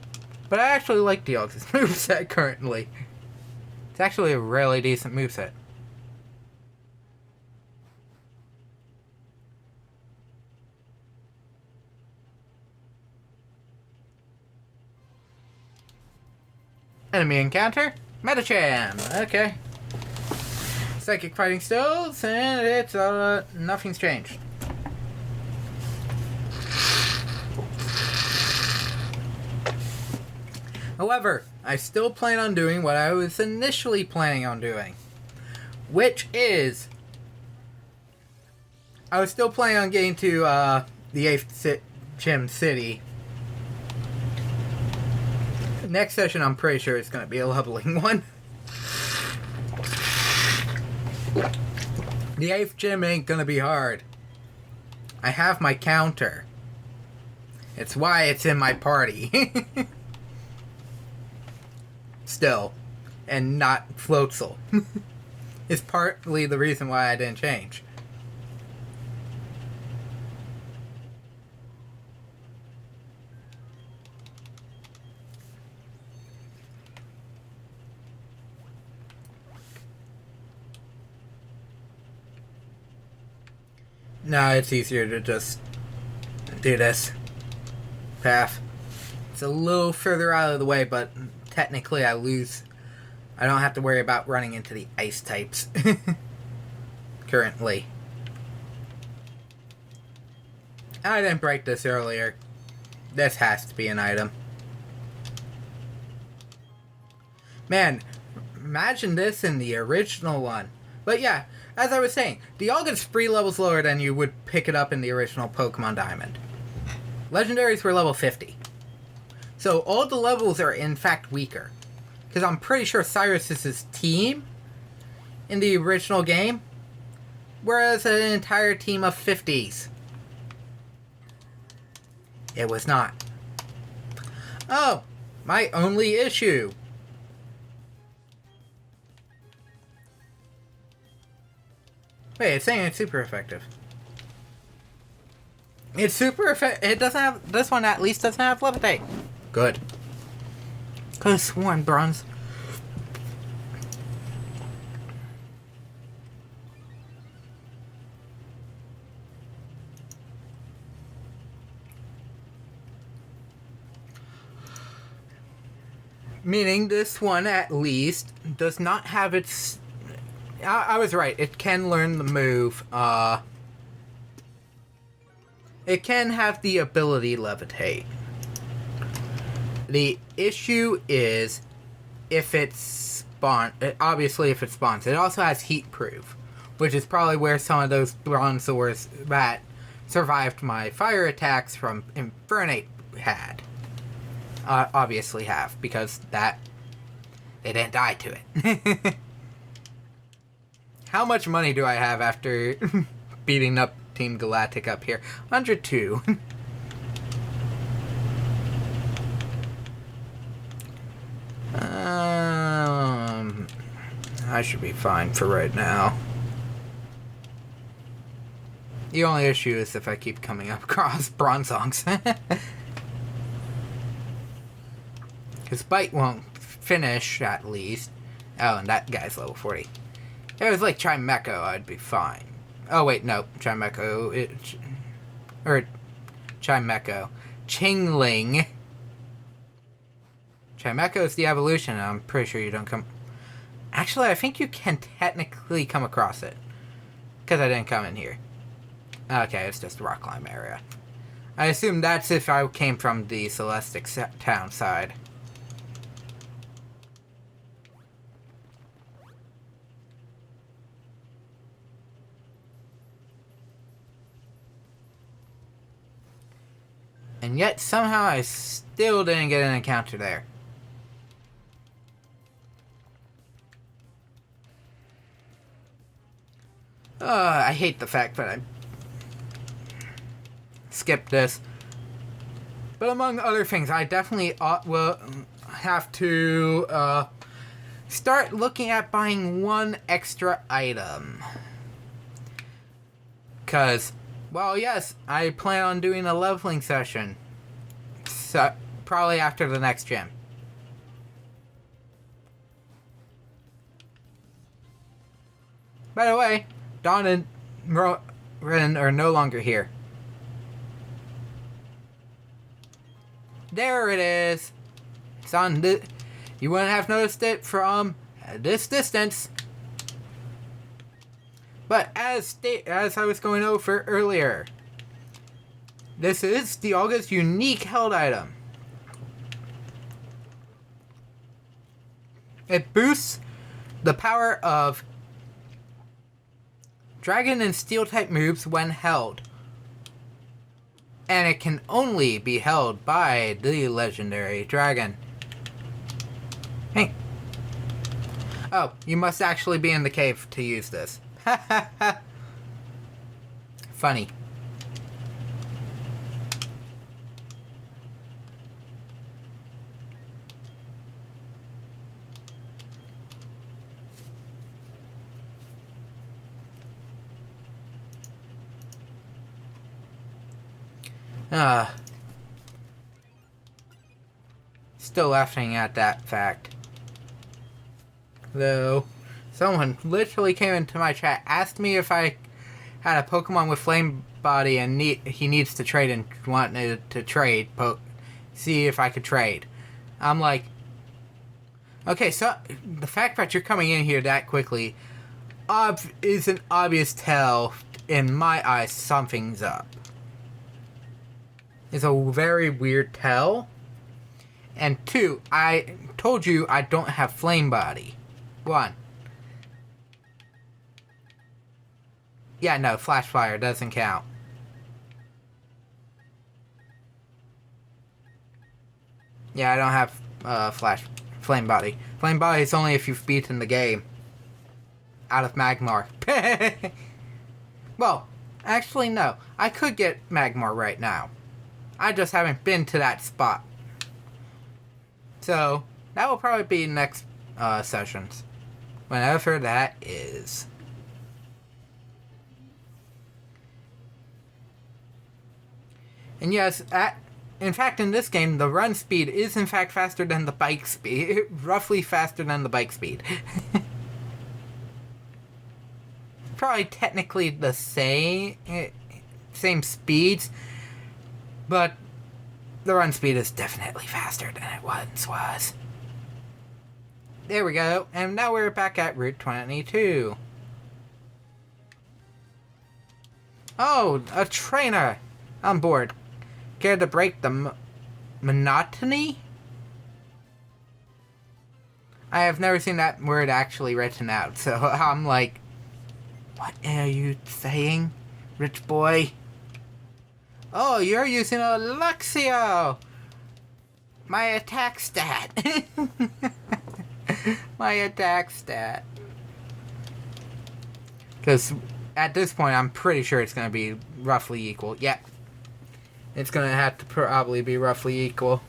But I actually like Dialga's moveset currently. It's actually a really decent moveset. Enemy encounter? Metacham! Okay. Psychic fighting stills, and it's nothing's changed. However, I still plan on doing what I was initially planning on doing. Which is... I was still planning on getting to the 8th Gym City. Next session, I'm pretty sure it's going to be a leveling one. The 8th gym ain't going to be hard. I have my counter. It's why it's in my party. Still. And not Floatzel. It's partly the reason why I didn't change. No, it's easier to just do this path. It's a little further out of the way, but technically I lose. I don't have to worry about running into the ice types currently. I didn't break this earlier. This has to be an item. Man, imagine this in the original one. But yeah, as I was saying, Dialga's 3 levels lower than you would pick it up in the original Pokemon Diamond. Legendaries were level 50. So all the levels are in fact weaker. Because I'm pretty sure Cyrus's team in the original game, whereas an entire team of 50s. It was not. Oh, my only issue. Wait, it's saying it's super effective. It's super effective. It doesn't have... This one at least doesn't have Levitate. Good. Could have sworn bronze. Meaning this one at least does not have its... I was right. It can learn the move. It can have the ability Levitate. The issue is if it's spawn. Obviously, if it spawns, it also has Heat Proof, which is probably where some of those Bronzors that survived my fire attacks from Infernate had. Obviously have, because that they didn't die to it. How much money do I have after beating up Team Galactic up here? 102. I should be fine for right now. The only issue is if I keep coming up across Bronzongs. Because Bite won't finish, at least. Oh, and that guy's level 40. If it was like Chimecho, I'd be fine. Oh, wait, no. Chimecho. Chimecho. Chingling. Chimecho is the evolution, and I'm pretty sure you don't come... Actually, I think you can technically come across it. Because I didn't come in here. Okay, it's just the rock climb area. I assume that's if I came from the Celestic town side. And yet, somehow, I still didn't get an encounter there. I hate the fact that I skipped this. But among other things, I definitely will have to start looking at buying one extra item. Because, well, yes, I plan on doing a leveling session. So, probably after the next gym. By the way, Dawn and Ren are no longer here. There it is. It's on the... You wouldn't have noticed it from this distance. But as I was going over earlier, this is Dialga's unique held item. It boosts the power of Dragon and Steel type moves when held. And it can only be held by the legendary dragon. Hey. Oh, you must actually be in the cave to use this. Ha ha ha. Funny. Still laughing at that fact. Though, someone literally came into my chat, asked me if I had a Pokemon with Flame Body and he needs to trade and wanted to trade, see if I could trade. I'm like, okay, so the fact that you're coming in here that quickly is an obvious tell in my eyes something's up. It's a very weird tell. And 2, I told you I don't have Flame Body. 1. Yeah, no, Flash Fire doesn't count. Yeah, I don't have Flame Body. Flame Body is only if you've beaten the game. Out of Magmar. Well, actually no. I could get Magmar right now. I just haven't been to that spot. So, that will probably be next sessions. Whenever that is. And yes, in fact in this game, the run speed is in fact faster than the bike speed. Roughly faster than the bike speed. Probably technically the same speeds. But the run speed is definitely faster than it once was. There we go. And now we're back at Route 22. Oh, a trainer on board. Care to break the monotony? I have never seen that word actually written out, so I'm like, what are you saying, rich boy? Oh, you're using a Luxio! My attack stat. My attack stat. Because at this point, I'm pretty sure it's going to be roughly equal. Yep. It's going to have to probably be roughly equal.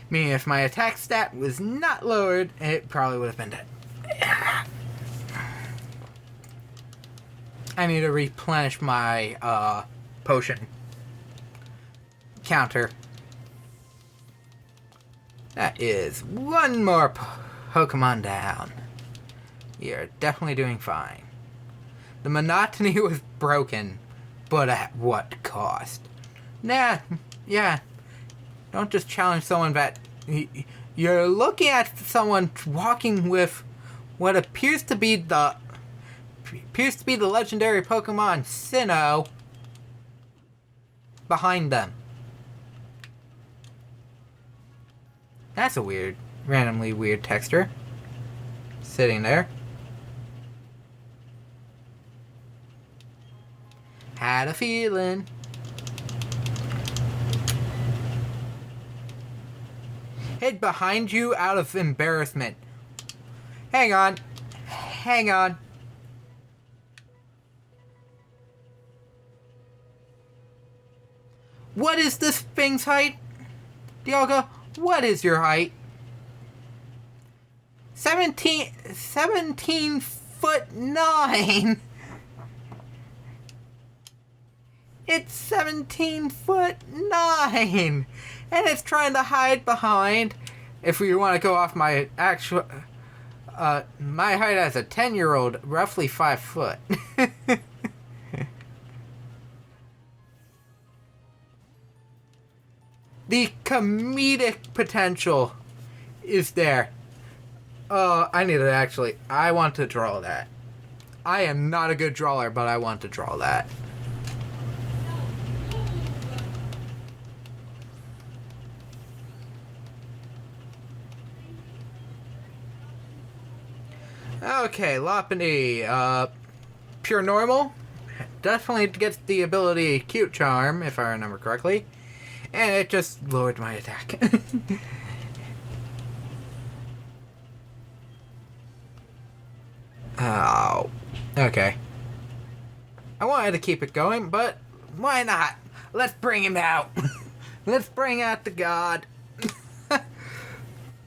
Meaning if my attack stat was not lowered, it probably would have been dead. I need to replenish my potion counter. That is one more Pokemon down. You're definitely doing fine. The monotony was broken, but at what cost? Nah, yeah. Don't just challenge someone that... You're looking at someone walking with what appears to be the legendary Pokemon Sinnoh behind them. That's a randomly weird texture. Sitting there. Had a feeling. hid behind you out of embarrassment. Hang on. Hang on. What is this thing's height? Dialga, what is your height? 17'9". It's 17'9", and it's trying to hide behind. If we want to go off my actual, my height as a 10-year-old, roughly 5 foot. The comedic potential is there. I need to actually, I want to draw that. I am not a good drawer, but I want to draw that. Okay, Lopunny, pure normal. Definitely gets the ability Cute Charm, if I remember correctly. And it just lowered my attack. Oh. Okay. I wanted to keep it going, but why not? Let's bring him out. Let's bring out the god.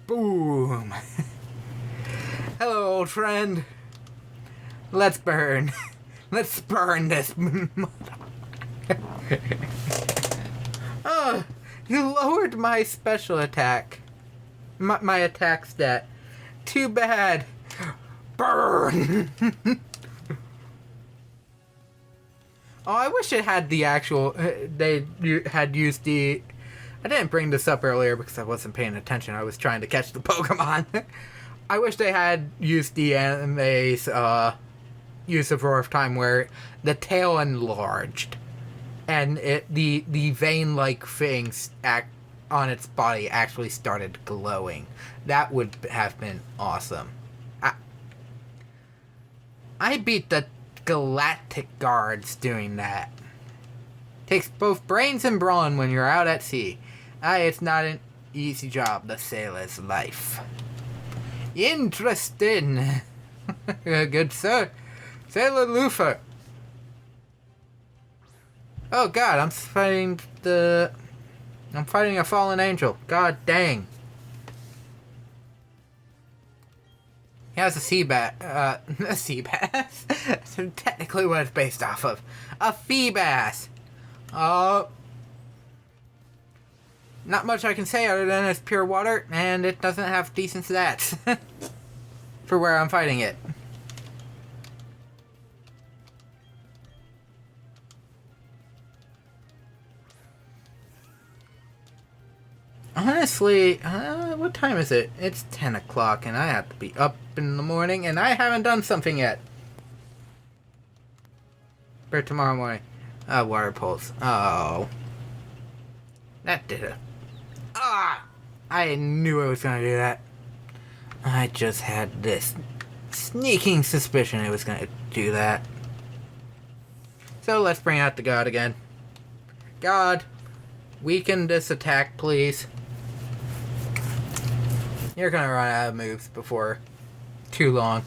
Boom. Hello, old friend. Let's burn. Let's burn this. Oh, you lowered my special attack. My attack stat. Too bad. Burn. Oh, I wish it had the actual. They had used the. I didn't bring this up earlier because I wasn't paying attention. I was trying to catch the Pokemon. I wish they had used the anime's use of Roar of Time where the tail enlarged and the vein-like things on its body actually started glowing. That would have been awesome. I beat the Galactic guards doing that. Takes both brains and brawn when you're out at sea. It's not an easy job, the sailor's life. Interesting. Good sir. Sailor Luffy. Oh god, I'm fighting a fallen angel. God dang. He has a sea bass. A sea bass? That's technically what it's based off of. A fee bass. Not much I can say other than it's pure water, and it doesn't have decent stats. For where I'm fighting it. Honestly, what time is it? It's 10 o'clock and I have to be up in the morning and I haven't done something yet. For tomorrow morning. Water pulse. Oh. That did it. I knew I was gonna do that. I just had this sneaking suspicion it was gonna do that. So let's bring out the god again. God, weaken this attack, please. You're gonna run out of moves before too long.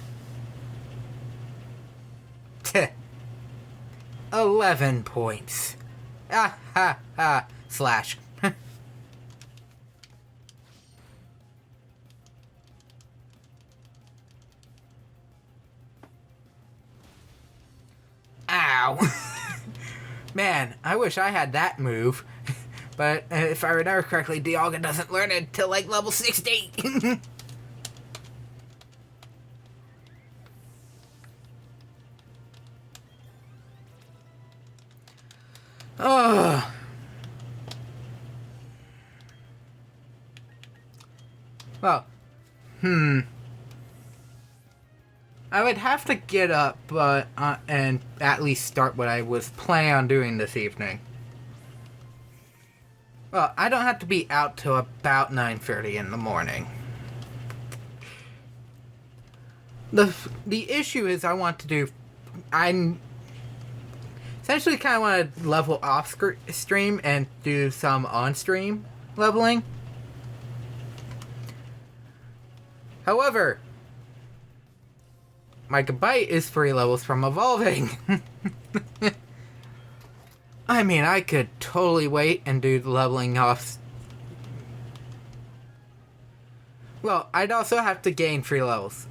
11 points. Slash. Ow. Man, I wish I had that move. But if I remember correctly, Dialga doesn't learn it till like level 60. Oh. Well, I would have to get up, but and at least start what I was planning on doing this evening. Well, I don't have to be out till about 9:30 in the morning. The issue is I essentially kind of want to level off stream and do some on-stream leveling. However, my Gabite is 3 levels from evolving. I mean, I could totally wait and do the leveling off. Well, I'd also have to gain 3 levels.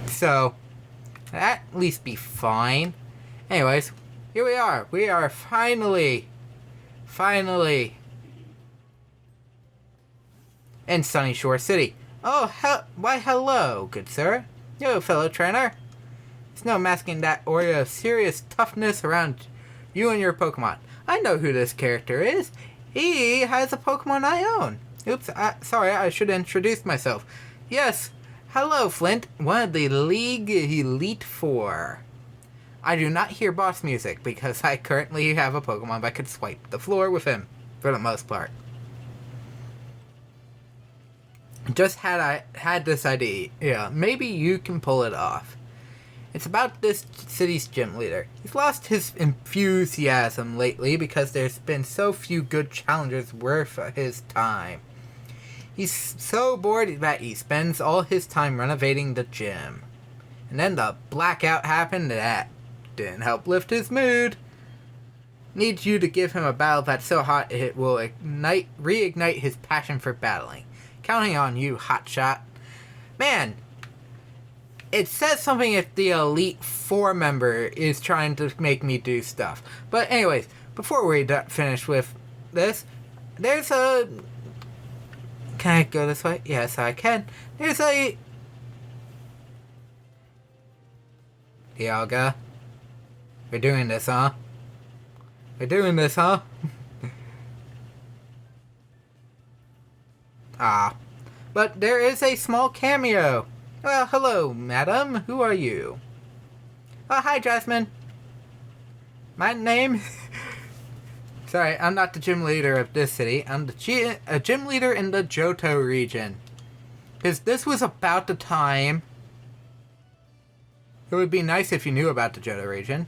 So, that'd at least be fine. Anyways, here we are. We are finally in Sunny Shore City. Oh, why hello, good sir. Yo, fellow trainer. There's no masking that aura of serious toughness around you and your Pokemon. I know who this character is. He has a Pokemon I own. Oops, sorry, I should introduce myself. Yes, hello, Flint, one of the League Elite Four. I do not hear boss music because I currently have a Pokemon that could swipe the floor with him, for the most part. Just had this idea. Yeah, maybe you can pull it off. It's about this city's gym leader. He's lost his enthusiasm lately because there's been so few good challengers worth his time. He's so bored that he spends all his time renovating the gym. And then the blackout happened and that didn't help lift his mood. Needs you to give him a battle that's so hot it will reignite his passion for battling. Counting on you, hotshot. Man, it says something if the Elite Four member is trying to make me do stuff. But anyways, before we finish with this, there's a... Can I go this way? Yes, I can. There's a... Dialga. We're doing this, huh? We're doing this, huh? Ah. But there is a small cameo. Well, hello, madam. Who are you? Oh, hi, Jasmine. My name... Sorry, I'm not the gym leader of this city. I'm a gym leader in the Johto region. Because this was about the time... It would be nice if you knew about the Johto region.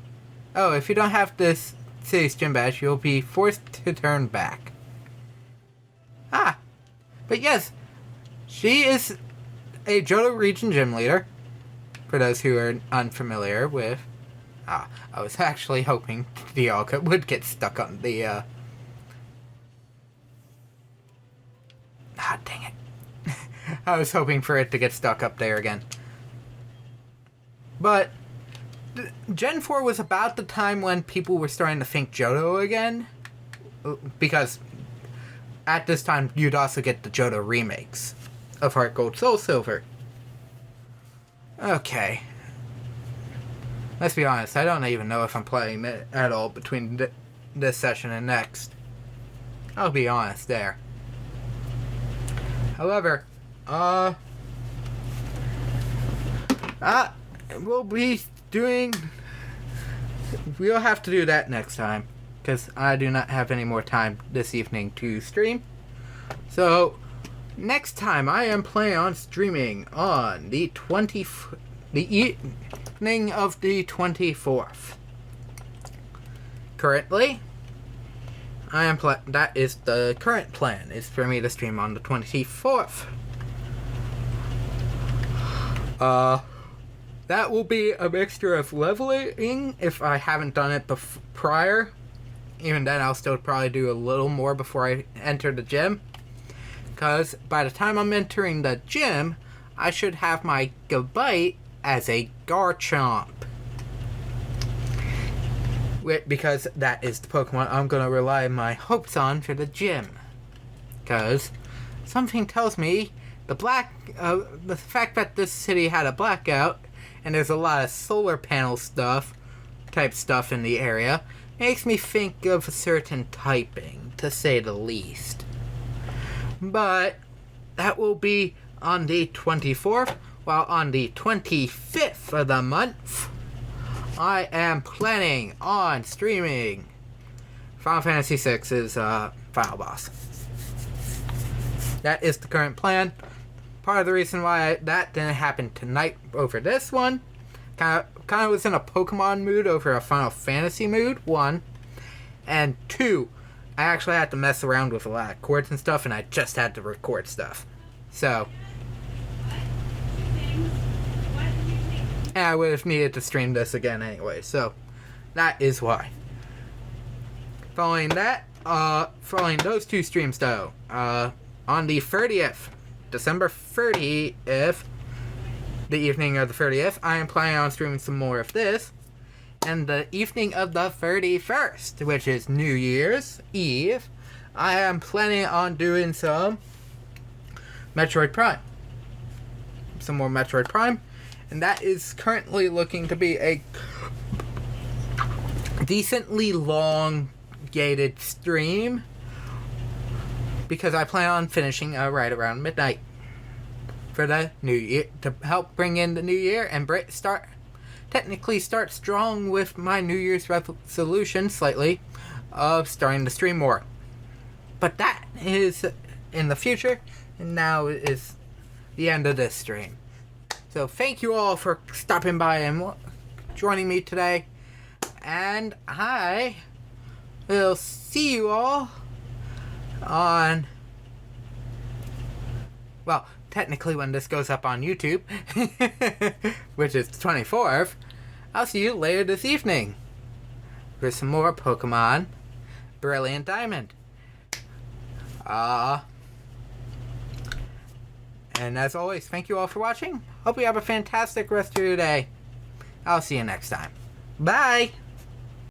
Oh, if you don't have this city's gym badge, you'll be forced to turn back. Ah, but yes, she is a Johto region gym leader. For those who are unfamiliar with... I was actually hoping Dialga would get stuck on the, dang it. I was hoping for it to get stuck up there again. But Gen 4 was about the time when people were starting to think Johto again. Because at this time, you'd also get the Johto remakes of Heart Gold, Soul Silver. Okay. Let's be honest, I don't even know if I'm playing it at all between this session and next. I'll be honest there. However, we'll be doing... We'll have to do that next time, because I do not have any more time this evening to stream. So, next time I am planning on streaming on the evening of the 24th. Currently, I am that is the current plan, is for me to stream on the 24th. That will be a mixture of leveling if I haven't done it prior. Even then, I'll still probably do a little more before I enter the gym. Because by the time I'm entering the gym, I should have my Gabite as a Garchomp. Because that is the Pokemon I'm going to rely my hopes on for the gym. Because something tells me the fact that this city had a blackout and there's a lot of solar panel type stuff in the area, makes me think of a certain typing, to say the least. But that will be on the 24th, while on the 25th of the month, I am planning on streaming Final Fantasy VI's Final Boss. That is the current plan. Part of the reason why that didn't happen tonight over this one, kind of was in a Pokemon mood over a Final Fantasy mood, 1. And 2, I actually had to mess around with a lot of chords and stuff, and I just had to record stuff. So, and I would have needed to stream this again anyway, so that is why. Following those two streams though, on the 30th, December 30th, the evening of the 30th, I am planning on streaming some more of this. And the evening of the 31st, which is New Year's Eve, I am planning on doing some Metroid Prime. Some more Metroid Prime. And that is currently looking to be a decently long gated stream, because I plan on finishing right around midnight for the new year, to help bring in the new year and start strong with my New Year's resolution slightly of starting to stream more. But that is in the future, and now is the end of this stream. So thank you all for stopping by and joining me today, and I will see you all on, well, technically when this goes up on YouTube, which is the 24th, I'll see you later this evening for some more Pokemon Brilliant Diamond. And as always, thank you all for watching. Hope you have a fantastic rest of your day. I'll see you next time. Bye!